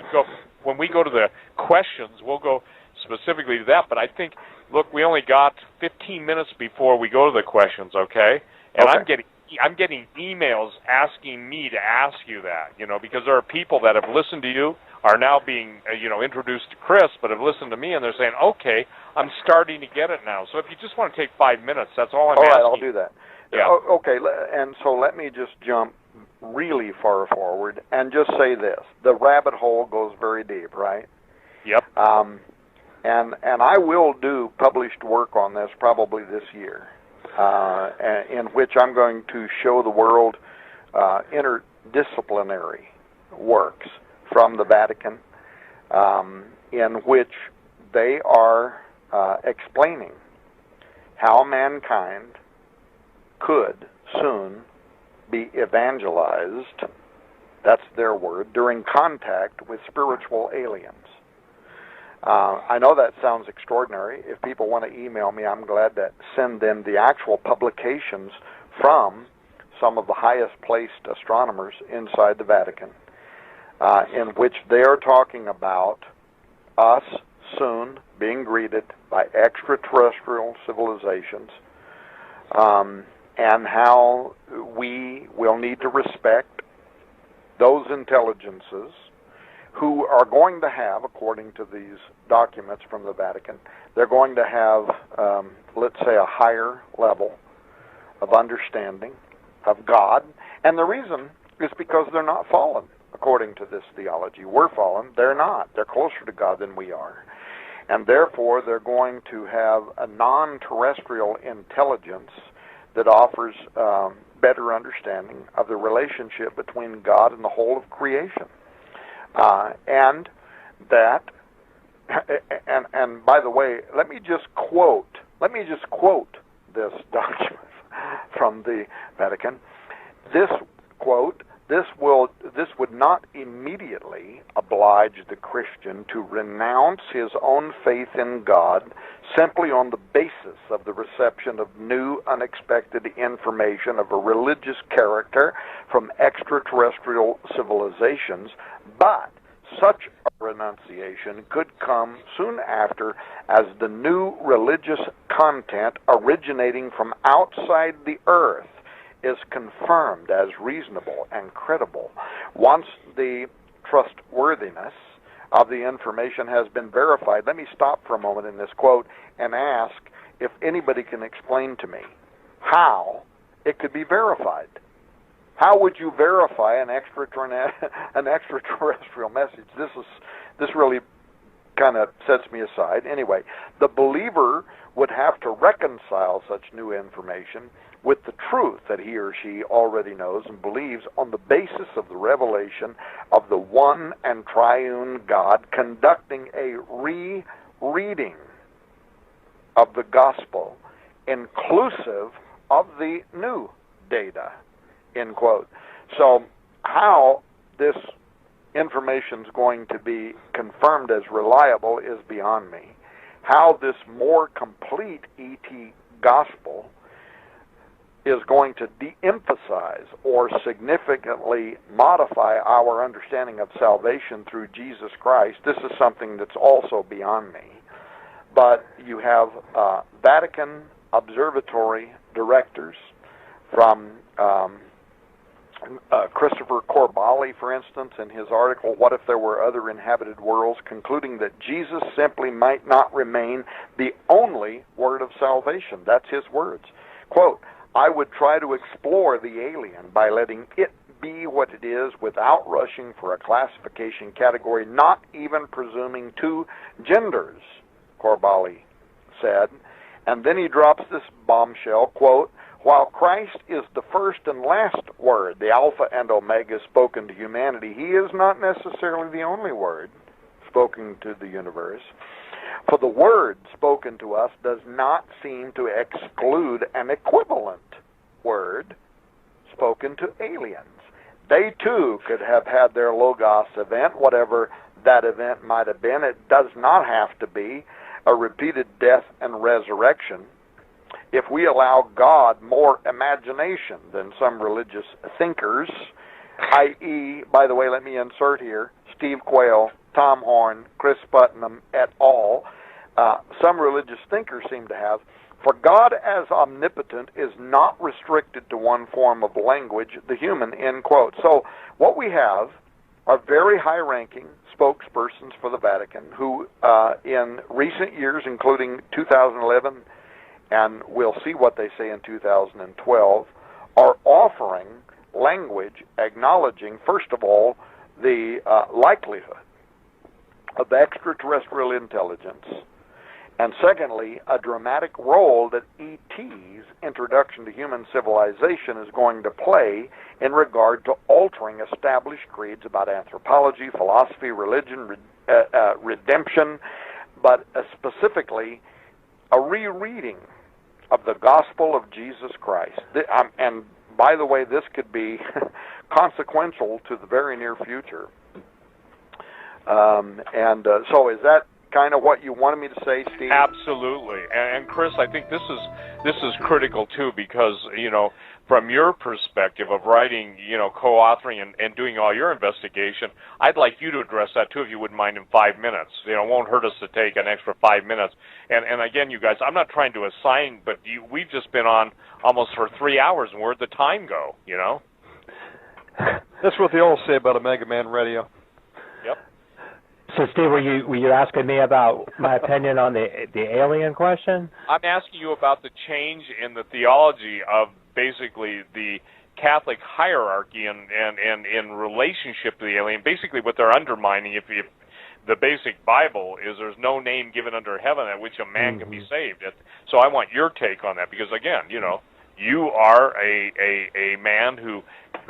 [SPEAKER 6] When we go to the questions, we'll go specifically to that, but I think, look, we only got 15 minutes before we go to the questions, okay? And okay. I'm getting emails asking me to ask you that, because there are people that have listened to you, are now being, introduced to Chris, but have listened to me, and they're saying, okay, I'm starting to get it now. So if you just want to take 5 minutes, that's all I'm asking.
[SPEAKER 17] All right, I'll do that. Yeah. Okay, and so let me just jump really far forward and just say this. The rabbit hole goes very deep, right?
[SPEAKER 6] Yep.
[SPEAKER 17] And I will do published work on this probably this year, in which I'm going to show the world interdisciplinary works from the Vatican, in which they are explaining how mankind could soon be evangelized, that's their word, during contact with spiritual aliens. I know that sounds extraordinary. If people want to email me, I'm glad to send them the actual publications from some of the highest placed astronomers inside the Vatican, in which they are talking about us soon being greeted by extraterrestrial civilizations, and how we will need to respect those intelligences who are going to have, according to these documents from the Vatican, they're going to have, let's say, a higher level of understanding of God. And the reason is because they're not fallen, according to this theology. We're fallen. They're not. They're closer to God than we are. And therefore, they're going to have a non-terrestrial intelligence that offers better understanding of the relationship between God and the whole of creation. And by the way, let me just quote this document from the Vatican. This quote, this would not immediately oblige the Christian to renounce his own faith in God simply on the basis of the reception of new, unexpected information of a religious character from extraterrestrial civilizations, but such a renunciation could come soon after as the new religious content originating from outside the earth is confirmed as reasonable and credible. Once the trustworthiness of the information has been verified, let me stop for a moment in this quote and ask if anybody can explain to me how it could be verified. How would you verify an extraterrestrial message? This really kind of sets me aside. Anyway, the believer would have to reconcile such new information with the truth that he or she already knows and believes on the basis of the revelation of the one and triune God, conducting a rereading of the gospel inclusive of the new data, end quote. So how this information is going to be confirmed as reliable is beyond me. How this more complete ET gospel is going to de-emphasize or significantly modify our understanding of salvation through Jesus Christ, this is something that's also beyond me. But you have Vatican observatory directors from Christopher Corbally, for instance, in his article, What If There Were Other Inhabited Worlds, concluding that Jesus simply might not remain the only word of salvation. That's his words. Quote, I would try to explore the alien by letting it be what it is without rushing for a classification category, not even presuming two genders, Corbally said. And then he drops this bombshell, quote, while Christ is the first and last word, the Alpha and Omega spoken to humanity, he is not necessarily the only word spoken to the universe. For the word spoken to us does not seem to exclude an equivalent word spoken to aliens. They too could have had their Logos event, whatever that event might have been. It does not have to be a repeated death and resurrection. If we allow God more imagination than some religious thinkers, i.e., by the way, let me insert here, Steve Quayle, Tom Horn, Chris Putnam, et al., some religious thinkers seem to have, for God as omnipotent is not restricted to one form of language, the human, end quote. So what we have are very high-ranking spokespersons for the Vatican who, in recent years, including 2011, and we'll see what they say in 2012, are offering language acknowledging, first of all, the likelihood of extraterrestrial intelligence, and secondly, a dramatic role that ET's introduction to human civilization is going to play in regard to altering established creeds about anthropology, philosophy, religion, redemption, but specifically a rereading of the gospel of Jesus Christ. And by the way, this could be consequential to the very near future. So is that kind of what you wanted me to say, Steve?
[SPEAKER 6] Absolutely. And Chris, I think this is critical too, because, you know, from your perspective of writing, you know, co-authoring and doing all your investigation, I'd like you to address that too, if you wouldn't mind, in 5 minutes. You know, it won't hurt us to take an extra 5 minutes. And again, you guys, I'm not trying to assign, but we've just been on almost for 3 hours, and where'd the time go, you know?
[SPEAKER 18] That's what they all say about Omega Man Radio.
[SPEAKER 6] Yep.
[SPEAKER 19] So, Steve, were you asking me about my opinion on the alien question?
[SPEAKER 6] I'm asking you about the change in the theology of basically the Catholic hierarchy and in relationship to the alien. Basically, what they're undermining, if the basic Bible is there's no name given under heaven at which a man can be saved. So I want your take on that, because again, you know, you are a man who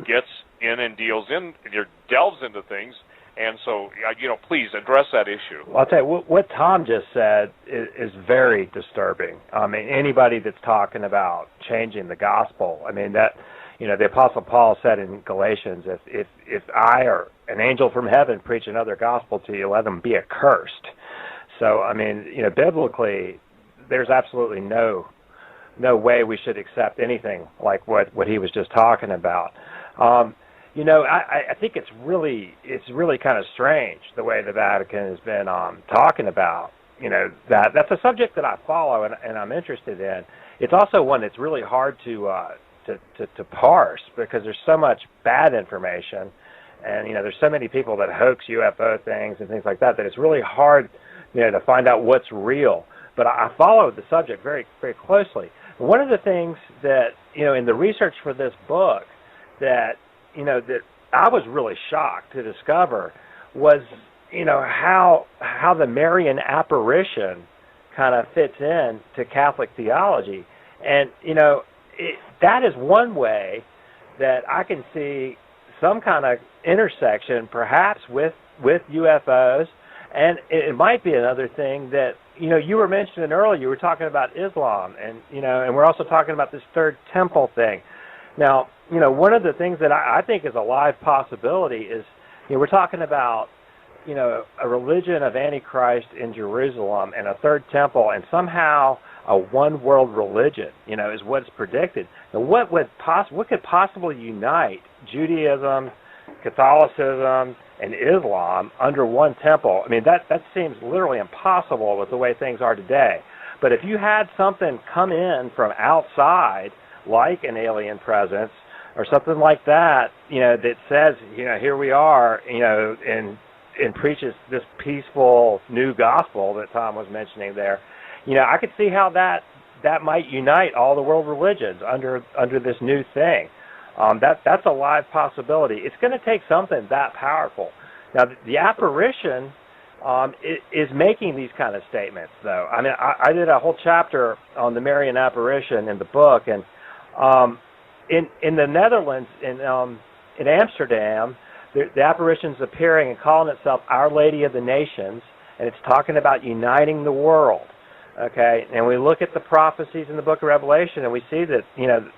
[SPEAKER 6] gets in and delves into things. And so, you know, please address that issue.
[SPEAKER 19] Well, I'll tell you, what Tom just said is very disturbing. I mean, anybody that's talking about changing the gospel, I mean, that, you know, the Apostle Paul said in Galatians, if I or an angel from heaven preach another gospel to you, let them be accursed. So, I mean, you know, biblically, there's absolutely no way we should accept anything like what he was just talking about. You know, I think it's really kind of strange the way the Vatican has been talking about, you know, that's a subject that I follow and I'm interested in. It's also one that's really hard to parse, because there's so much bad information, and you know, there's so many people that hoax UFO things and things like that it's really hard, you know, to find out what's real. But I follow the subject very, very closely. One of the things that, you know, in the research for this book that, you know, that I was really shocked to discover was, you know, how the Marian apparition kind of fits in to Catholic theology. And, you know, that is one way that I can see some kind of intersection perhaps with UFOs. And it might be another thing that, you know, you were mentioning earlier, you were talking about Islam, and, you know, and we're also talking about this third temple thing. Now, you know, one of the things that I think is a live possibility is, you know, we're talking about, you know, a religion of Antichrist in Jerusalem and a third temple, and somehow a one-world religion, you know, is what's predicted. Now, what could possibly unite Judaism, Catholicism, and Islam under one temple? I mean, that seems literally impossible with the way things are today. But if you had something come in from outside, like an alien presence, or something like that, that says, here we are, and preaches this peaceful new gospel that Tom was mentioning there, I could see how that might unite all the world religions under this new thing. That's a live possibility. It's going to take something that powerful. Now, the apparition is making these kind of statements, though. I mean, I did a whole chapter on the Marian apparition in the book, and in the Netherlands, in Amsterdam, the apparition's appearing and calling itself Our Lady of the Nations, and it's talking about uniting the world. Okay, and we look at the prophecies in the book of Revelation, and we see that,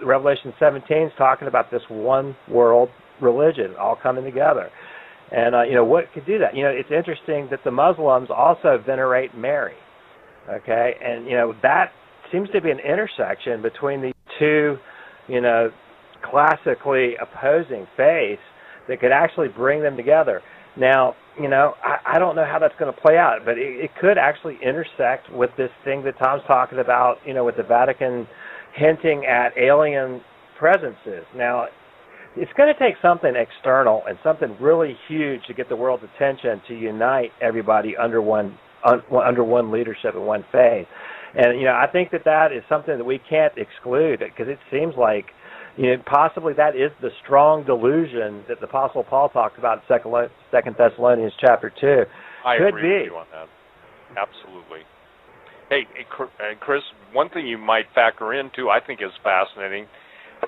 [SPEAKER 19] Revelation 17 is talking about this one world religion all coming together. And, what could do that? It's interesting that the Muslims also venerate Mary. Okay, and, that seems to be an intersection between these two, classically opposing faiths that could actually bring them together. Now, I don't know how that's going to play out, but it could actually intersect with this thing that Tom's talking about, with the Vatican hinting at alien presences. Now, it's going to take something external and something really huge to get the world's attention to unite everybody under one leadership and one faith. And, I think that is something that we can't exclude, because it seems like possibly that is the strong delusion that the Apostle Paul talked about in 2 Thessalonians chapter 2.
[SPEAKER 6] I agree with you on that. Absolutely. Hey, Chris, one thing you might factor in, too, I think is fascinating.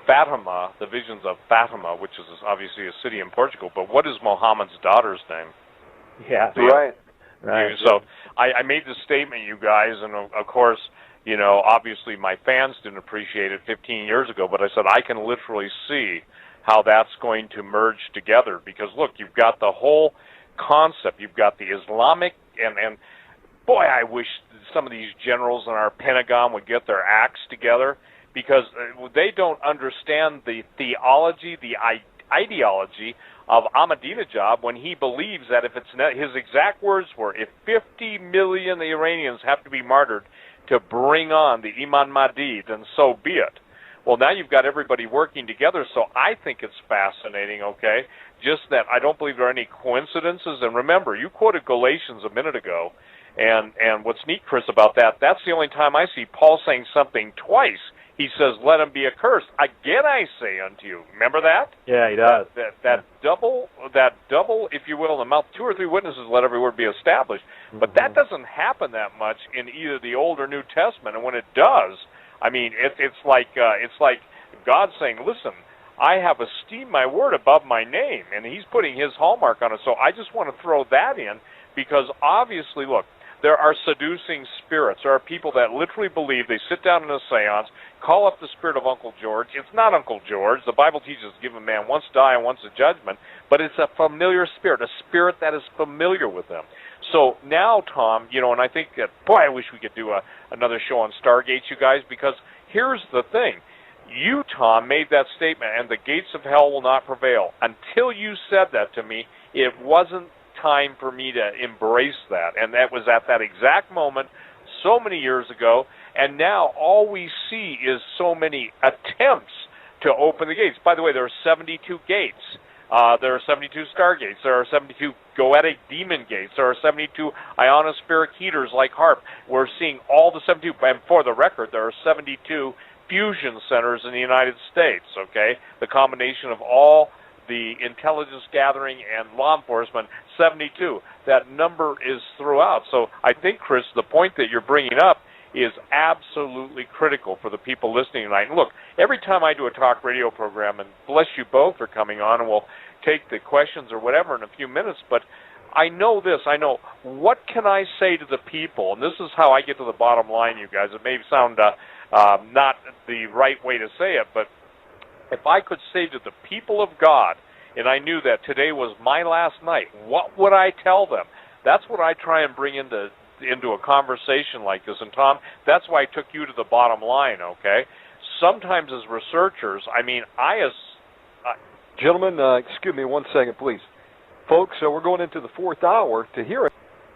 [SPEAKER 6] Fatima, the visions of Fatima, which is obviously a city in Portugal, but what is Muhammad's daughter's name?
[SPEAKER 19] Yeah.
[SPEAKER 6] Right. So I made this statement, you guys, and of course, obviously my fans didn't appreciate it 15 years ago, but I said I can literally see how that's going to merge together, because look, you've got the whole concept, you've got the Islamic, and boy, I wish some of these generals in our Pentagon would get their acts together, because they don't understand the theology, the ideology of Ahmadinejad, when he believes that if it's his exact words were, if 50 million Iranians have to be martyred to bring on the Imam Mahdi, then so be it. Well, now you've got everybody working together, so I think it's fascinating, okay? Just that I don't believe there are any coincidences. And remember, you quoted Galatians a minute ago, and what's neat, Chris, about that, that's the only time I see Paul saying something twice. He says, let him be accursed. Again I say unto you. Remember that?
[SPEAKER 19] Yeah, he does.
[SPEAKER 6] That double, if you will, in the mouth, 2 or 3 witnesses, let every word be established. But that doesn't happen that much in either the Old or New Testament. And when it does, I mean, it's like God saying, listen, I have esteemed my word above my name, and he's putting his hallmark on it. So I just want to throw that in, because obviously, look, there are seducing spirits. There are people that literally believe, they sit down in a seance, call up the spirit of Uncle George. It's not Uncle George. The Bible teaches give a man once die and once a judgment, but it's a familiar spirit, a spirit that is familiar with them. So now, Tom, and I think that, boy, I wish we could do another show on Stargate, you guys, because here's the thing. You, Tom, made that statement, and the gates of hell will not prevail. Until you said that to me, it wasn't time for me to embrace that, and that was at that exact moment so many years ago, and now all we see is so many attempts to open the gates. By the way, there are 72 gates. There are 72 stargates. There are 72 goetic demon gates. There are 72 ionospheric heaters like HARP. We're seeing all the 72, and for the record, there are 72 fusion centers in the United States, okay? The combination of all the intelligence gathering and law enforcement, 72. That number is throughout. So I think, Chris, the point that you're bringing up is absolutely critical for the people listening tonight. And look, every time I do a talk radio program, and bless you both for coming on, and we'll take the questions or whatever in a few minutes, but I know this. I know, what can I say to the people? And this is how I get to the bottom line, you guys. It may sound not the right way to say it, but if I could say to the people of God, and I knew that today was my last night, what would I tell them? That's what I try and bring into a conversation like this. And Tom, that's why I took you to the bottom line, okay? Sometimes as researchers, I mean,
[SPEAKER 18] Gentlemen, excuse me 1 second, please. Folks, we're going into the 4th hour to hear it.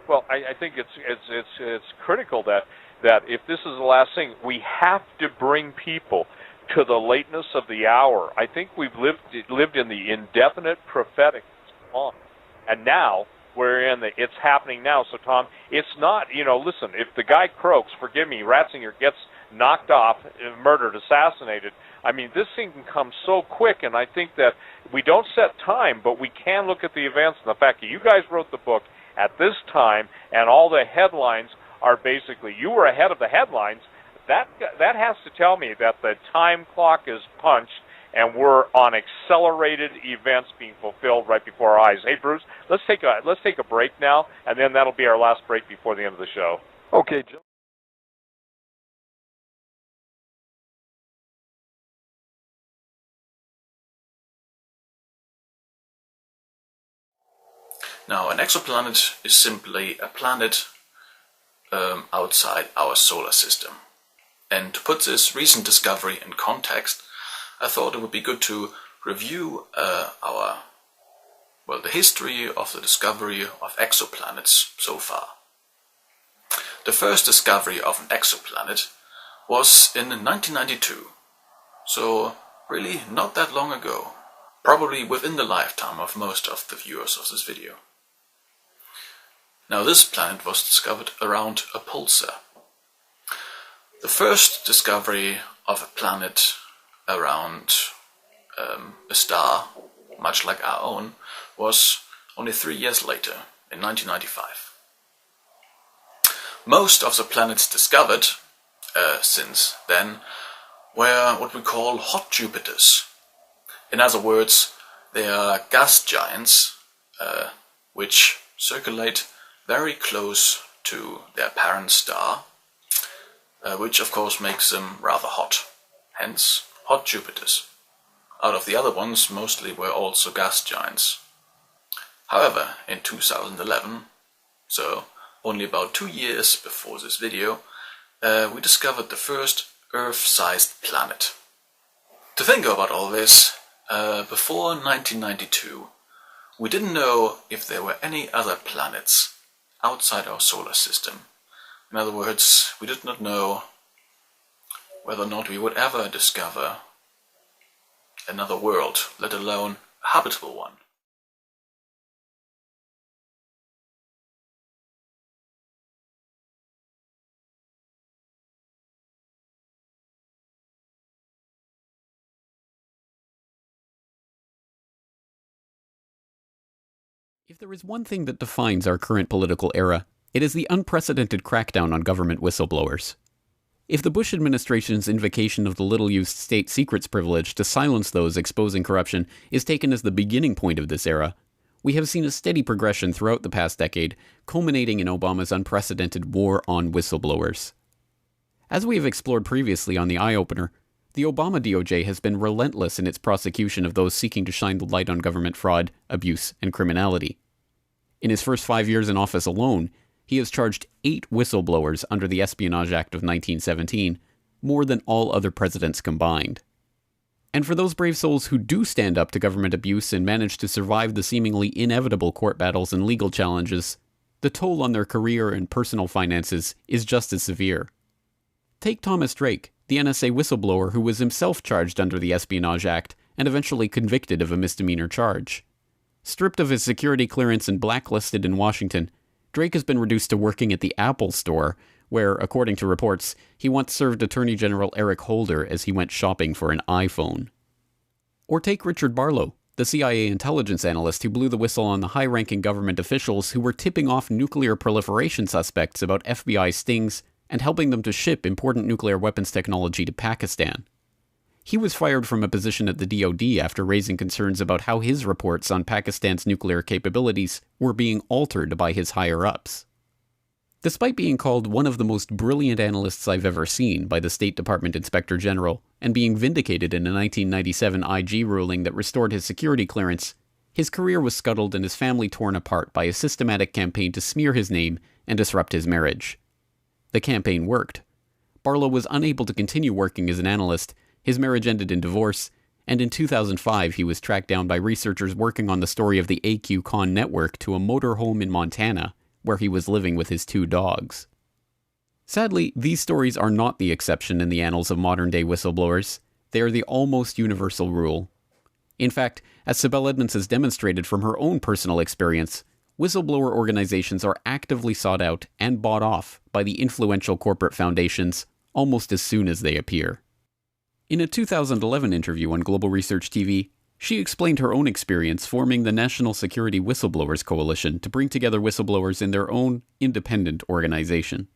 [SPEAKER 6] Well, I think it's critical that if this is the last thing, we have to bring people to the lateness of the hour. I think we've lived in the indefinite prophetic long, and now we're in the it's happening now. So Tom, it's not, listen, if the guy croaks, forgive me, Ratzinger gets knocked off, murdered, assassinated, I mean, this thing can come so quick, and I think that we don't set time, but we can look at the events, and the fact that you guys wrote the book at this time, and all the headlines are basically, you were ahead of the headlines, that has to tell me that the time clock is punched, and we're on accelerated events being fulfilled right before our eyes. Hey, Bruce, let's take a break now, and then that'll be our last break before the end of the show.
[SPEAKER 18] Okay, Jill.
[SPEAKER 1] Now, an exoplanet is simply a planet outside our solar system. And to put this recent discovery in context, I thought it would be good to review the history of the discovery of exoplanets so far. The first discovery of an exoplanet was in 1992, so really not that long ago, probably within the lifetime of most of the viewers of this video. Now, this planet was discovered around a pulsar. The first discovery of a planet around a star, much like our own, was only 3 years later, in 1995. Most of the planets discovered since then were what we call hot Jupiters. In other words, they are gas giants which circulate very close to their parent star, which of course makes them rather hot, hence hot Jupiters. Out of the other ones, mostly were also gas giants. However, in 2011, so only about 2 years before this video, we discovered the first Earth-sized planet. To think about all this, before 1992, we didn't know if there were any other planets outside our solar system. In other words, we did not know whether or not we would ever discover another world, let alone a habitable one.
[SPEAKER 20] If there is one thing that defines our current political era, it is the unprecedented crackdown on government whistleblowers. If the Bush administration's invocation of the little-used state secrets privilege to silence those exposing corruption is taken as the beginning point of this era, we have seen a steady progression throughout the past decade, culminating in Obama's unprecedented war on whistleblowers. As we have explored previously on the Eye Opener, the Obama DOJ has been relentless in its prosecution of those seeking to shine the light on government fraud, abuse, and criminality. In his first 5 years in office alone, he has charged 8 whistleblowers under the Espionage Act of 1917, more than all other presidents combined. And for those brave souls who do stand up to government abuse and manage to survive the seemingly inevitable court battles and legal challenges, the toll on their career and personal finances is just as severe. Take Thomas Drake, the NSA whistleblower who was himself charged under the Espionage Act and eventually convicted of a misdemeanor charge. Stripped of his security clearance and blacklisted in Washington, Drake has been reduced to working at the Apple Store, where, according to reports, he once served Attorney General Eric Holder as he went shopping for an iPhone. Or take Richard Barlow, the CIA intelligence analyst who blew the whistle on the high-ranking government officials who were tipping off nuclear proliferation suspects about FBI stings and helping them to ship important nuclear weapons technology to Pakistan. He was fired from a position at the DoD after raising concerns about how his reports on Pakistan's nuclear capabilities were being altered by his higher-ups. Despite being called one of the most brilliant analysts I've ever seen by the State Department Inspector General, and being vindicated in a 1997 IG ruling that restored his security clearance, his career was scuttled and his family torn apart by a systematic campaign to smear his name and disrupt his marriage. The campaign worked. Barlow was unable to continue working as an analyst, his marriage ended in divorce, and in 2005 he was tracked down by researchers working on the story of the AQ-Con network to a motorhome in Montana, where he was living with his 2 dogs. Sadly, these stories are not the exception in the annals of modern-day whistleblowers. They are the almost universal rule. In fact, as Sibel Edmonds has demonstrated from her own personal experience, whistleblower organizations are actively sought out and bought off by the influential corporate foundations almost as soon as they appear. In a 2011 interview on Global Research TV, she explained her own experience forming the National Security Whistleblowers Coalition to bring together whistleblowers in their own independent organization.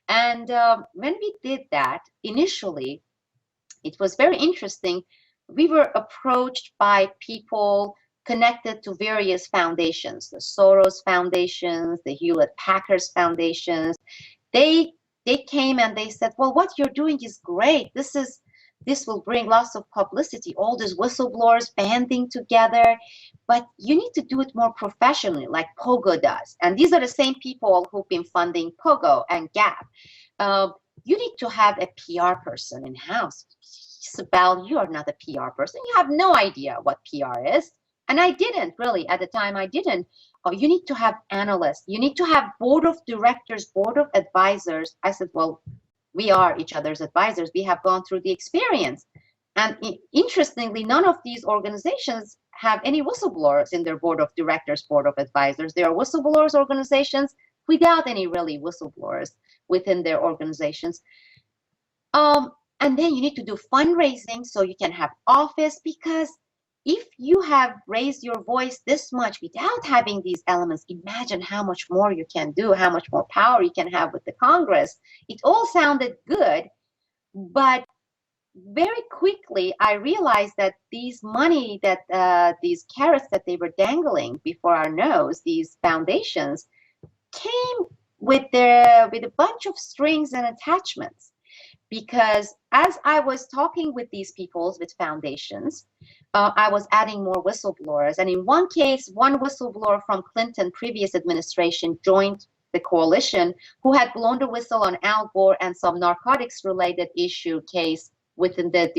[SPEAKER 21] And when we did that, initially, it was very interesting. We were approached by people connected to various foundations, the Soros foundations, the Hewlett-Packard foundations. They came and they said, well, what you're doing is great. This will bring lots of publicity, all these whistleblowers banding together, but you need to do it more professionally, like Pogo does. And these are the same people who've been funding Pogo and Gap. You need to have a PR person in-house. Sibel, you are not a PR person. You have no idea what PR is. And I didn't really, at the time I didn't. Oh, you need to have analysts. You need to have board of directors, board of advisors. I said, well, we are each other's advisors. We have gone through the experience. And interestingly, none of these organizations have any whistleblowers in their board of directors, board of advisors. They are whistleblowers organizations without any really whistleblowers within their organizations. And then you need to do fundraising so you can have office, because if you have raised your voice this much without having these elements, imagine how much more you can do, how much more power you can have with the Congress. It all sounded good, but very quickly I realized that these money that these carrots that they were dangling before our nose, these foundations, came with a bunch of strings and attachments. Because as I was talking with these people, with foundations, I was adding more whistleblowers. And in one case, one whistleblower from Clinton previous administration joined the coalition who had blown the whistle on Al Gore and some narcotics-related issue case within the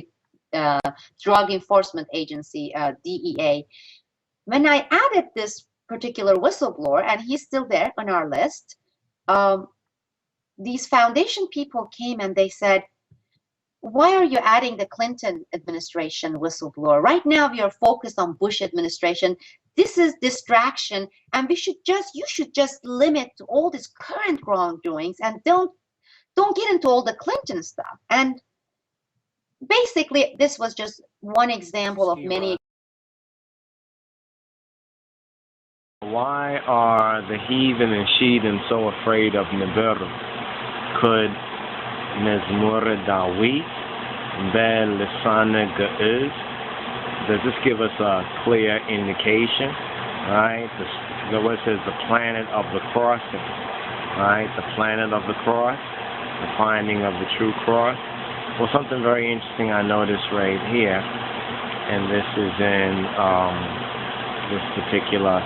[SPEAKER 21] Drug Enforcement Agency, DEA. When I added this particular whistleblower, and he's still there on our list, these foundation people came and they said, why are you adding the Clinton administration whistleblower? Right now we are focused on Bush administration. This is distraction, and you should just limit to all these current wrongdoings and don't get into all the Clinton stuff. And basically this was just one example of many.
[SPEAKER 22] Why are the heathen and sheathen so afraid of NIbiru? Could Mezmur Dawi Bel Lisana Ge'ez? Does this give us a clear indication? Right? The word says the planet of the crossing. Right? The planet of the cross, the finding of the true cross. Well, something very interesting I noticed right here, and this is in this particular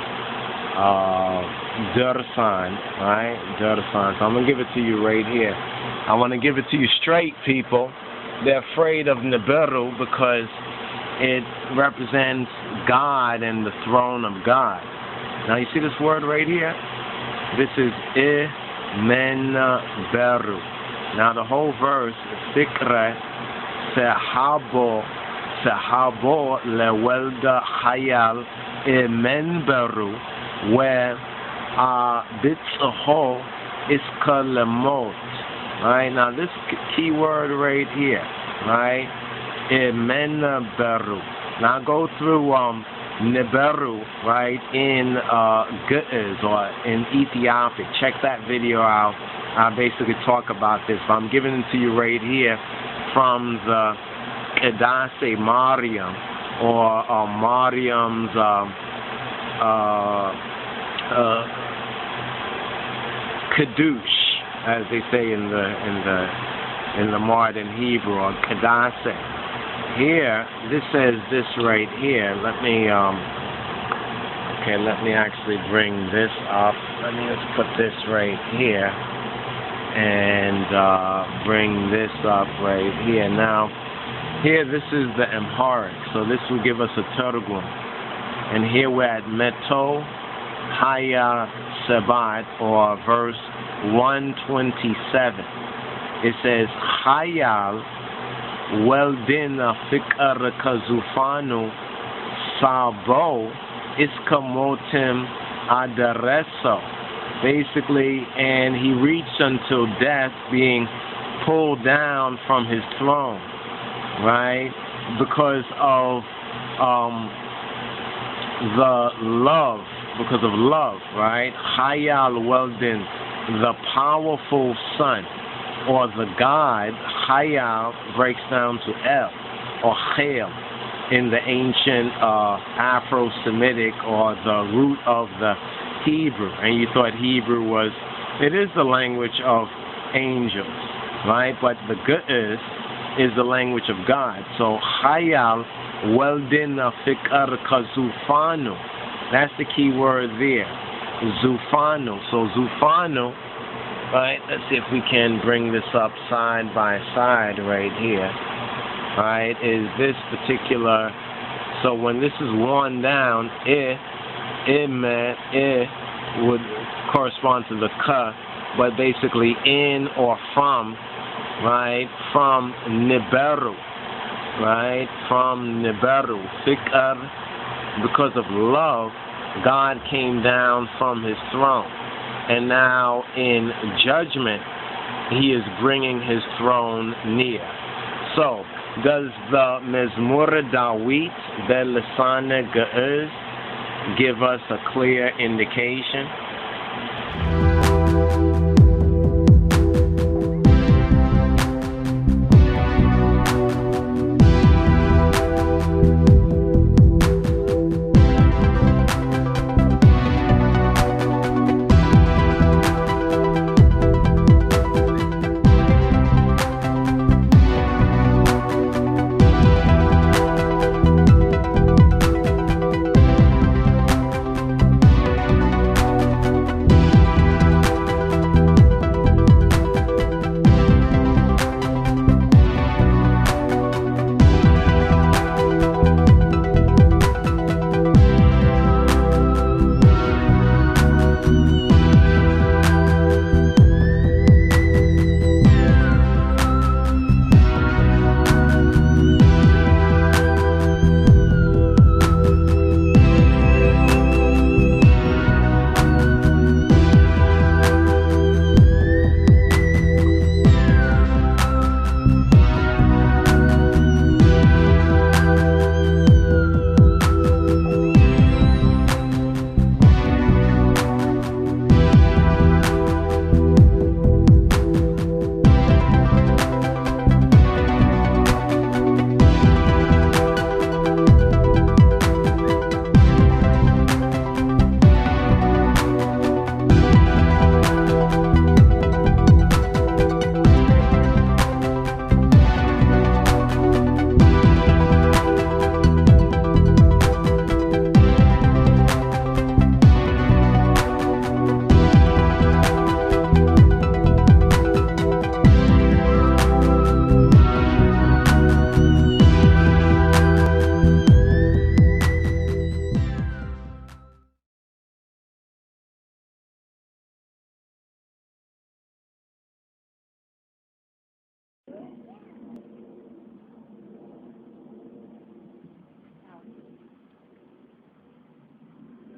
[SPEAKER 22] Dursan, right? Dursan. So I'm going to give it to you right here. I want to give it to you straight, people. They're afraid of NIbiru because it represents God and the throne of God. Now, you see this word right here? This is NIbiru. Now, the whole verse is Sikre Sehabo Lewelda Hayal Menberu, where Bitzaho is Kalemot. Right? Now, this key word right here, right? Menberu. Now, go through NIbiru, right, in Ge'ez or in Ethiopic. Check that video out. I basically talk about this, but I'm giving it to you right here from the Kedase Mariam, or Mariam's Kadush, as they say in the modern Hebrew, or Kedase. Here, this says this right here. Let me actually bring this up. Let me just put this right here and bring this up right here. Now, here this is the Amharic, so this will give us a Targum. And here we're at Meto Haya Sebat, or verse 127. It says Hayal weldina fikar kazufanu sabo iskamotim adareso. Basically, and he reached until death, being pulled down from his throne, right? Because of because of love, right? Hayal Weldon, the powerful son, or the god. Hayal breaks down to El, or Chel, in the ancient Afro-Semitic, or the root of the Hebrew. And you thought Hebrew was, it is the language of angels, right? But the Ge'ez is the language of God. So Hayal Weldina Fikar Kazufanu. That's the key word there. Zufanu. So Zufanu, right? Let's see if we can bring this up side by side right here. Right? Is this particular, so when this is worn down, would correspond to the ka, but basically in or from, right? From NIbiru, right? From NIbiru. Fikar, because of love, God came down from his throne. And now in judgment, he is bringing his throne near. So, does the Mezmur Dawit Belisane Ge'ez give us a clear indication?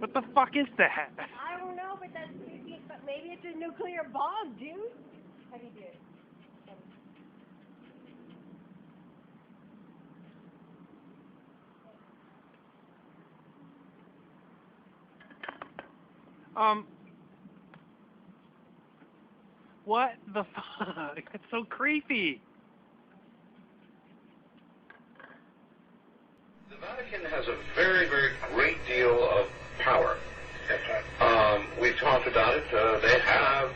[SPEAKER 2] What the fuck is that?
[SPEAKER 4] I don't know, but that's creepy. But maybe it's a nuclear bomb, dude. How do you do it?
[SPEAKER 2] What the fuck? That's so creepy.
[SPEAKER 9] The Vatican has a very, very great deal of power. We've talked about it. They have,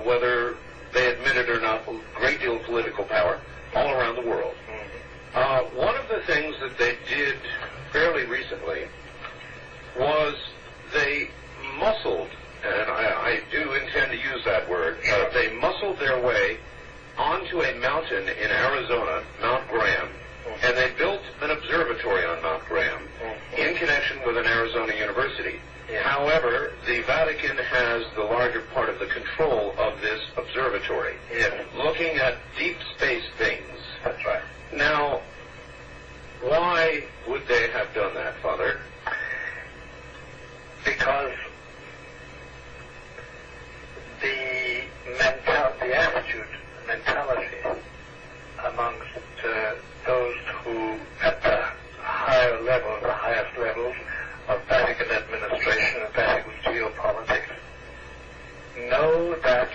[SPEAKER 9] whether they admit it or not, a great deal of political power all around the world. One of the things that they did fairly recently was they muscled, and I do intend to use that word, they muscled their way onto a mountain in Arizona, Mount Graham, and they built an observatory on Mount Graham in connection with an Arizona university. However, the Vatican has the larger part of the control of this observatory. Looking at deep space things. That's right. Now, why would they have done that, Father? Because the mentality amongst those who, at the higher level, the highest levels of Vatican administration and Vatican geopolitics, know that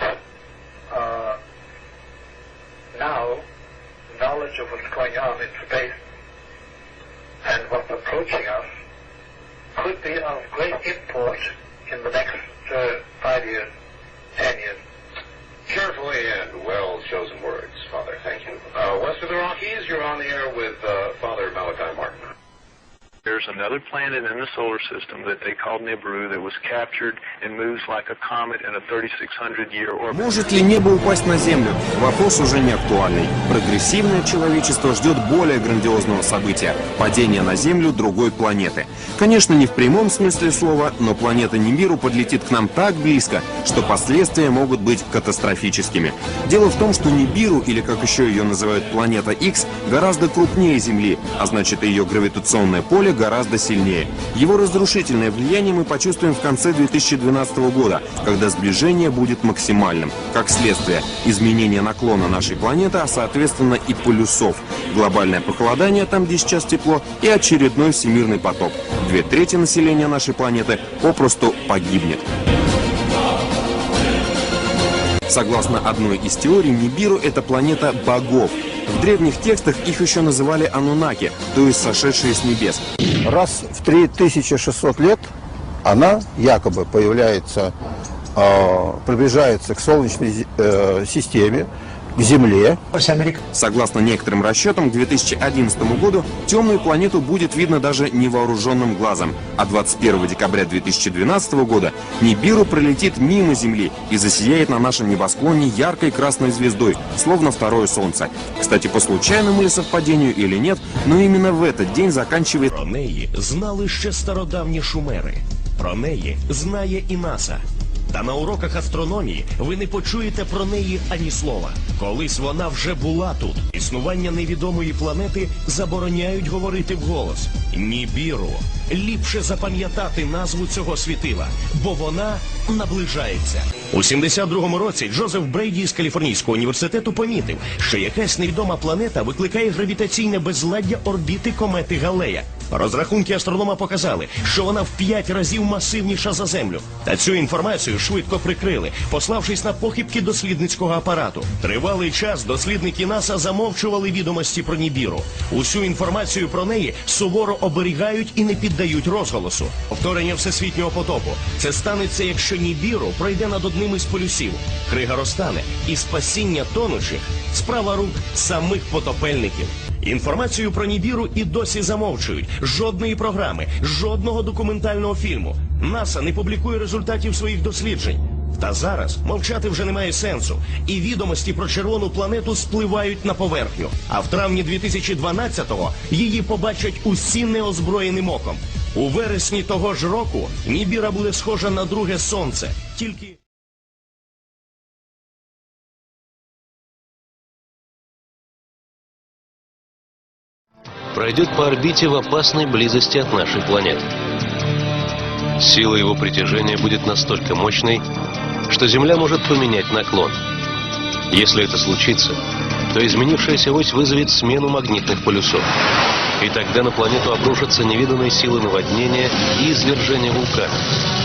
[SPEAKER 9] now knowledge of what's going on in space and what's approaching us could be of great import in the next 5 years, 10 years.
[SPEAKER 3] Carefully and well-chosen words, Father. Thank you. West of the Rockies, you're on the air with Father Malachi Martin.
[SPEAKER 10] There's another planet in the solar system that they called NIbiru that was captured and moves like a comet in a 3,600-year orbit.
[SPEAKER 8] Может ли небо упасть на Землю? Вопрос уже не актуальный. Прогрессивное человечество ждет более грандиозного события – падения на Землю другой планеты. Конечно, не в прямом смысле слова, но планета NIbiru подлетит к нам так близко, что последствия могут быть катастрофическими. Дело в том, что NIbiru, или как еще ее называют планета X, гораздо крупнее Земли, а значит и ее гравитационное поле гораздо сильнее. Его разрушительное влияние мы почувствуем в конце 2012 года, когда сближение будет максимальным. Как следствие, изменение наклона нашей планеты, а соответственно и полюсов. Глобальное похолодание там, где сейчас тепло, и очередной всемирный потоп. 2/3 населения нашей планеты попросту погибнет. Согласно одной из теорий, NIbiru — это планета богов. В древних текстах их еще называли анунаки, то есть сошедшие с небес.
[SPEAKER 23] Раз в 3600 лет она якобы появляется, приближается к Солнечной системе, к Земле.
[SPEAKER 8] Согласно некоторым расчетам, к 2011 году темную планету будет видно даже невооруженным глазом, а 21 декабря 2012 года NIbiru пролетит мимо Земли и засияет на нашем небосклоне яркой красной звездой, словно второе Солнце. Кстати, по случайному ли совпадению или нет, но именно в этот день заканчивает...
[SPEAKER 24] Про неї знали ще стародавні шумери. Про неї знає і НАСА. Та на уроках астрономії ви не почуєте про неї ані слова. Колись вона вже була тут. Існування невідомої планети забороняють говорити вголос. NIbiru. Ліпше запам'ятати назву цього світила, бо вона наближається. У 72-му році Джозеф Брейді з Каліфорнійського університету помітив, що якась невідома планета викликає гравітаційне безладдя орбіти комети Галлея. Розрахунки астронома показали, що вона в 5 разів масивніша за Землю. Та цю інформацію швидко прикрили, пославшись на похибки дослідницького апарату. Тривалий час дослідники НАСА замовчували відомості про NIbiru. Усю інформацію про неї суворо оберігають і не піддають розголосу. Повторення всесвітнього потопу. Це станеться, якщо NIbiru пройде над одним із полюсів. Крига розтане, і спасіння тонучих – справа рук самих потопельників. Інформацію про NIbiru і досі замовчують. Жодної програми, жодного документального фільму. НАСА не публікує результатів своїх досліджень. Та зараз мовчати вже немає сенсу. І відомості про червону планету спливають на поверхню. А в травні 2012-го її побачать усі неозброєним оком. У вересні того ж року NIbiru буде схожа на друге сонце. Тільки...
[SPEAKER 25] пройдет по орбите в опасной близости от нашей планеты. Сила его притяжения будет настолько мощной, что Земля может поменять наклон. Если это случится, то изменившаяся ось вызовет смену магнитных полюсов. И тогда на планету обрушатся невиданные силы наводнения и извержения вулкана,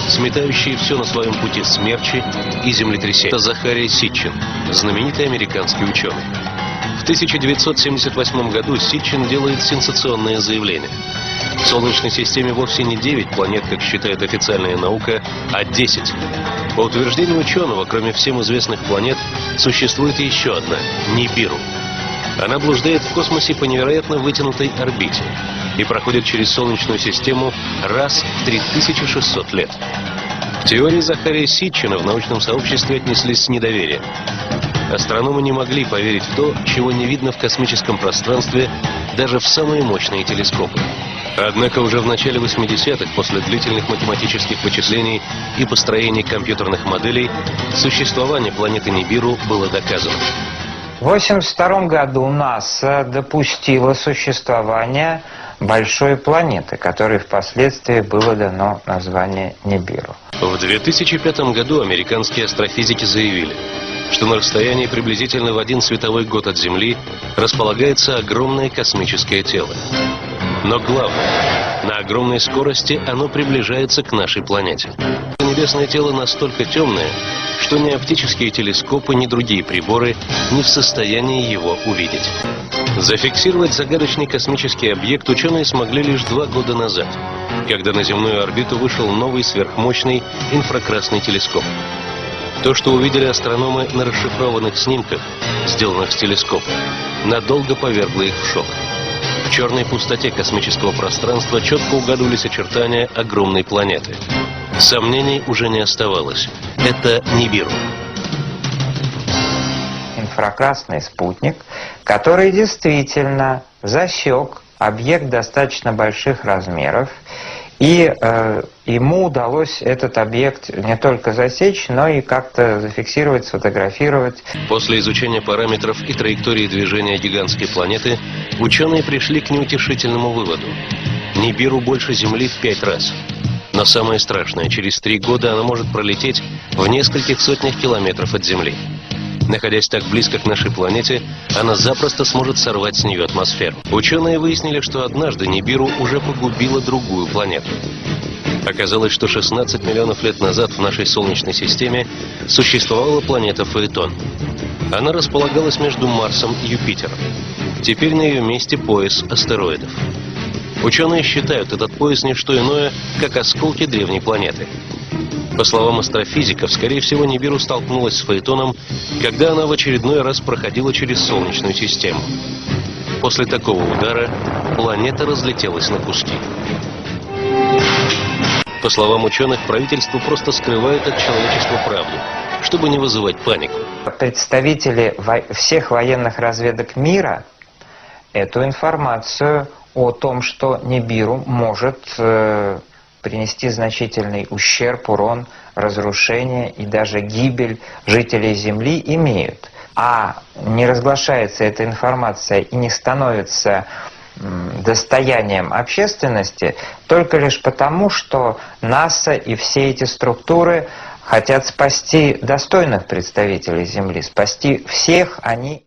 [SPEAKER 25] сметающие все на своем пути смерчи и землетрясения. Это Захарий Ситчин, знаменитый американский ученый. В 1978 году Ситчин делает сенсационное заявление. В Солнечной системе вовсе не 9 планет, как считает официальная наука, а 10. По утверждению ученого, кроме всем известных планет, существует еще одна – NIbiru. Она блуждает в космосе по невероятно вытянутой орбите и проходит через Солнечную систему раз в 3600 лет. К теории Захария Ситчина в научном сообществе отнеслись с недоверием. Астрономы не могли поверить в то, чего не видно в космическом пространстве даже в самые мощные телескопы. Однако уже в начале 80-х, после длительных математических вычислений и построения компьютерных моделей, существование планеты NIbiru было доказано.
[SPEAKER 11] В 1982 году НАСА допустила существование большой планеты, которой впоследствии было дано название NIbiru.
[SPEAKER 25] В 2005 году американские астрофизики заявили, что на расстоянии приблизительно в 1 световой год от Земли располагается огромное космическое тело. Но главное, на огромной скорости оно приближается к нашей планете. Небесное тело настолько темное, что ни оптические телескопы, ни другие приборы не в состоянии его увидеть. Зафиксировать загадочный космический объект ученые смогли лишь 2 года назад, когда на земную орбиту вышел новый сверхмощный инфракрасный телескоп. То, что увидели астрономы на расшифрованных снимках, сделанных с телескопа, надолго повергло их в шок. В черной пустоте космического пространства четко угадывались очертания огромной планеты. Сомнений уже не оставалось. Это NIbiru.
[SPEAKER 11] Инфракрасный спутник, который действительно засек объект достаточно больших размеров, и ему удалось этот объект не только засечь, но и как-то зафиксировать, сфотографировать.
[SPEAKER 25] После изучения параметров и траектории движения гигантской планеты, ученые пришли к неутешительному выводу. NIbiru больше Земли в 5 раз. Но самое страшное, через 3 года она может пролететь в нескольких сотнях километров от Земли. Находясь так близко к нашей планете, она запросто сможет сорвать с нее атмосферу. Ученые выяснили, что однажды NIbiru уже погубила другую планету. Оказалось, что 16 миллионов лет назад в нашей Солнечной системе существовала планета Фаэтон. Она располагалась между Марсом и Юпитером. Теперь на ее месте пояс астероидов. Ученые считают этот пояс не что иное, как осколки древней планеты. По словам астрофизиков, скорее всего, NIbiru столкнулась с Фаэтоном, когда она в очередной раз проходила через Солнечную систему. После такого удара планета разлетелась на куски. По словам ученых, правительство просто скрывает от человечества правду, чтобы не вызывать панику.
[SPEAKER 11] Представители всех военных разведок мира эту информацию о том, что NIbiru может принести значительный ущерб, урон, разрушение и даже гибель жителей Земли, имеют. А не разглашается эта информация и не становится достоянием общественности только лишь потому, что НАСА и все эти структуры хотят спасти достойных представителей Земли, спасти всех, они...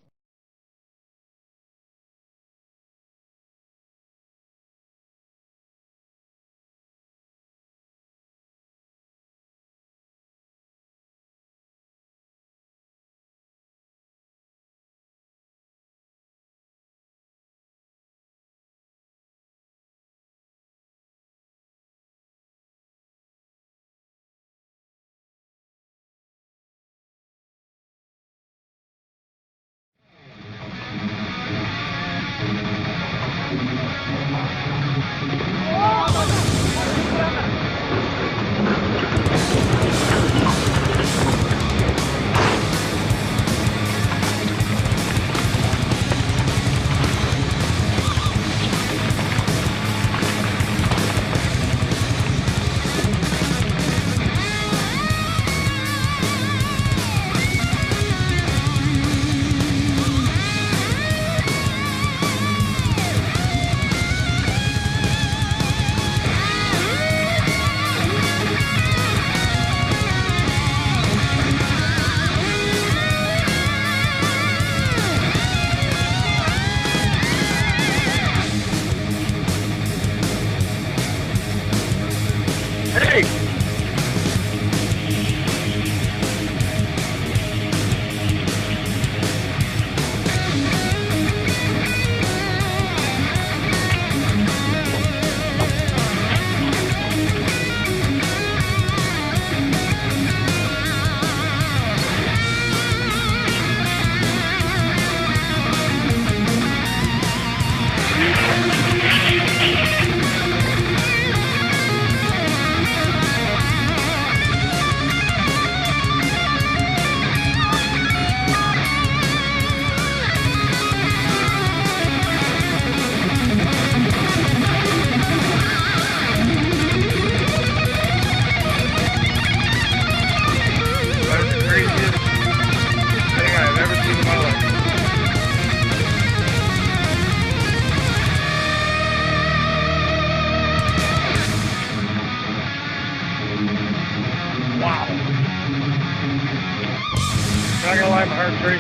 [SPEAKER 2] Tiger Lime Heart Tree.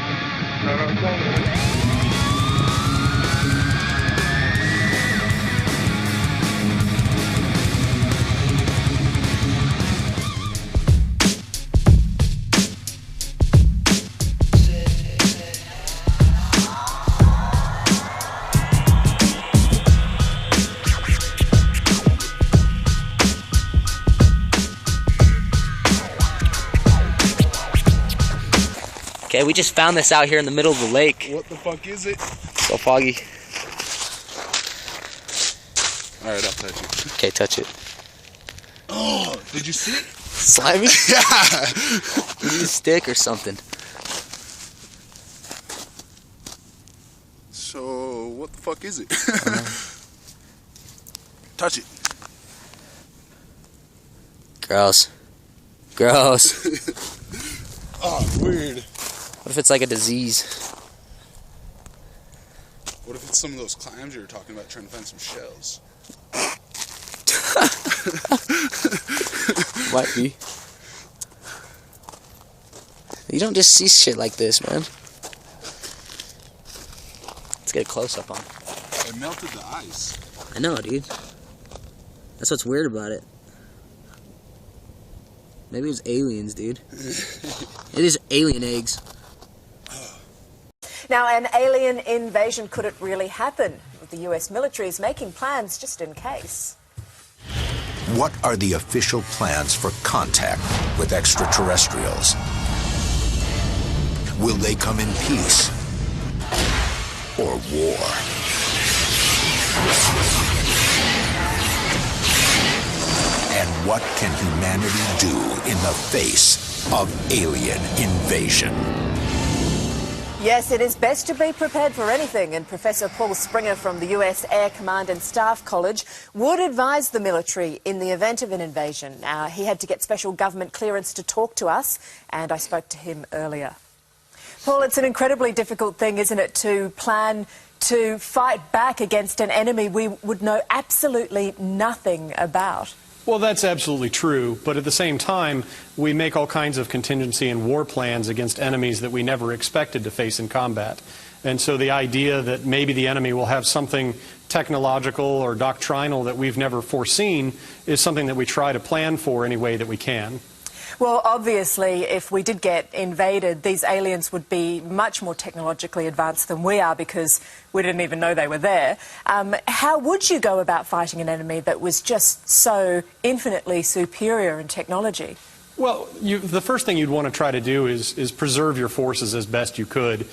[SPEAKER 5] Okay, we just found this out here in the middle of the lake.
[SPEAKER 7] What the fuck is it?
[SPEAKER 5] So foggy.
[SPEAKER 7] Alright, I'll touch it.
[SPEAKER 5] Okay, touch it.
[SPEAKER 7] Oh, did you see it?
[SPEAKER 5] Slimy?
[SPEAKER 7] Yeah!
[SPEAKER 5] Maybe a stick or something.
[SPEAKER 7] So, what the fuck is it? Touch it.
[SPEAKER 5] Gross. Gross.
[SPEAKER 7] Oh, weird.
[SPEAKER 5] What if it's like a disease?
[SPEAKER 7] What if it's some of those clams you were talking about trying to find some shells?
[SPEAKER 5] Might be. You don't just see shit like this, man. Let's get a close-up on it.
[SPEAKER 7] It melted the ice.
[SPEAKER 5] I know, dude. That's what's weird about it. Maybe it was aliens, dude. It is alien eggs.
[SPEAKER 12] Now, an alien invasion, could it really happen? The US military is making plans just in case.
[SPEAKER 13] What are the official plans for contact with extraterrestrials? Will they come in peace or war? And what can humanity do in the face of alien invasion?
[SPEAKER 12] Yes, it is best to be prepared for anything, and Professor Paul Springer from the US Air Command and Staff College would advise the military in the event of an invasion. He had to get special government clearance to talk to us, and I spoke to him earlier. Paul, it's an incredibly difficult thing, isn't it, to plan to fight back against an enemy we would know absolutely nothing about?
[SPEAKER 14] Well, that's absolutely true, but at the same time, we make all kinds of contingency and war plans against enemies that we never expected to face in combat. And so the idea that maybe the enemy will have something technological or doctrinal that we've never foreseen is something that we try to plan for any way that we can.
[SPEAKER 12] Well, obviously, if we did get invaded, these aliens would be much more technologically advanced than we are because we didn't even know they were there. How would you go about fighting an enemy that was just so infinitely superior in technology?
[SPEAKER 14] Well, the first thing you'd want to try to do is preserve your forces as best you could.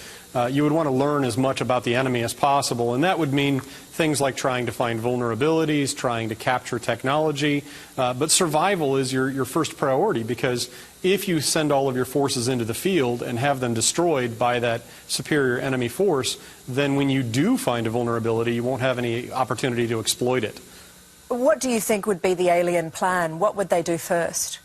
[SPEAKER 14] You would want to learn as much about the enemy as possible, and that would mean things like trying to find vulnerabilities, trying to capture technology. But survival is your first priority, because if you send all of your forces into the field and have them destroyed by that superior enemy force, then when you do find a vulnerability, you won't have any opportunity to exploit it.
[SPEAKER 12] What do you think would be the alien plan? What would they do first?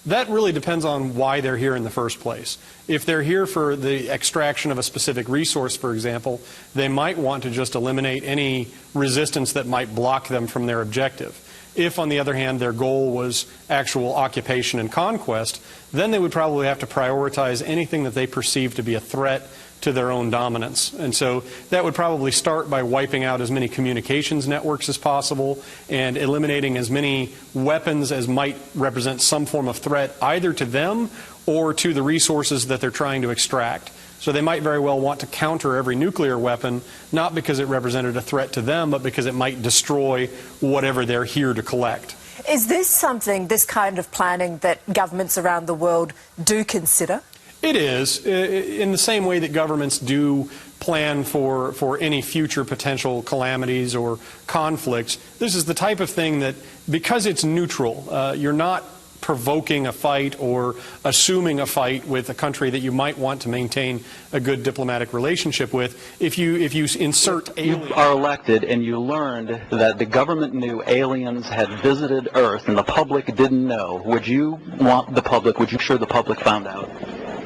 [SPEAKER 14] That really depends on why they're here in the first place. If they're here for the extraction of a specific resource, for example, they might want to just eliminate any resistance that might block them from their objective. If, on the other hand, their goal was actual occupation and conquest, then they would probably have to prioritize anything that they perceive to be a threat to their own dominance. And so that would probably start by wiping out as many communications networks as possible and eliminating as many weapons as might represent some form of threat either to them or to the resources that they're trying to extract. So they might very well want to counter every nuclear weapon, not because it represented a threat to them, but because it might destroy whatever they're here to collect.
[SPEAKER 12] Is this something, this kind of planning, that governments around the world do consider?
[SPEAKER 14] It is, in the same way that governments do plan for any future potential calamities or conflicts. This is the type of thing that, because it's neutral, you're not provoking a fight or assuming a fight with a country that you might want to maintain a good diplomatic relationship with. If you insert aliens...
[SPEAKER 15] You are elected and you learned that the government knew aliens had visited Earth and the public didn't know. Would you want the public, would you ensure the public found out?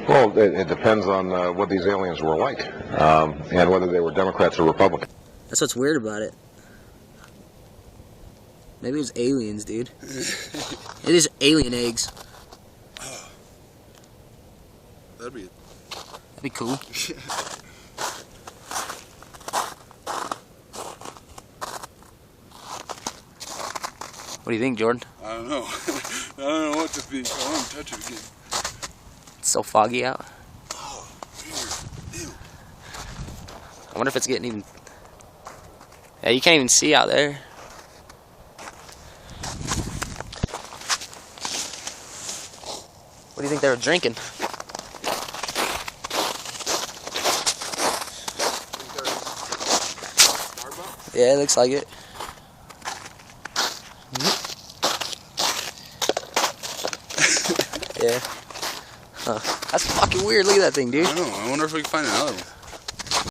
[SPEAKER 3] Well, it depends on what these aliens were like, and whether they were Democrats or Republicans.
[SPEAKER 5] That's what's weird about it. Maybe it was aliens, dude. It is alien eggs.
[SPEAKER 7] That'd be
[SPEAKER 5] be cool. What do you think, Jordan?
[SPEAKER 7] I don't know. I don't know what to think. I want to touch it again.
[SPEAKER 5] It's so foggy out.
[SPEAKER 7] Oh, weird. Ew.
[SPEAKER 5] I wonder if it's getting even... Yeah, you can't even see out there. What do you think they were drinking? Yeah, it looks like it. Yeah. Huh. That's fucking weird. Look at that thing, dude.
[SPEAKER 7] I don't know. I wonder if we can find another one.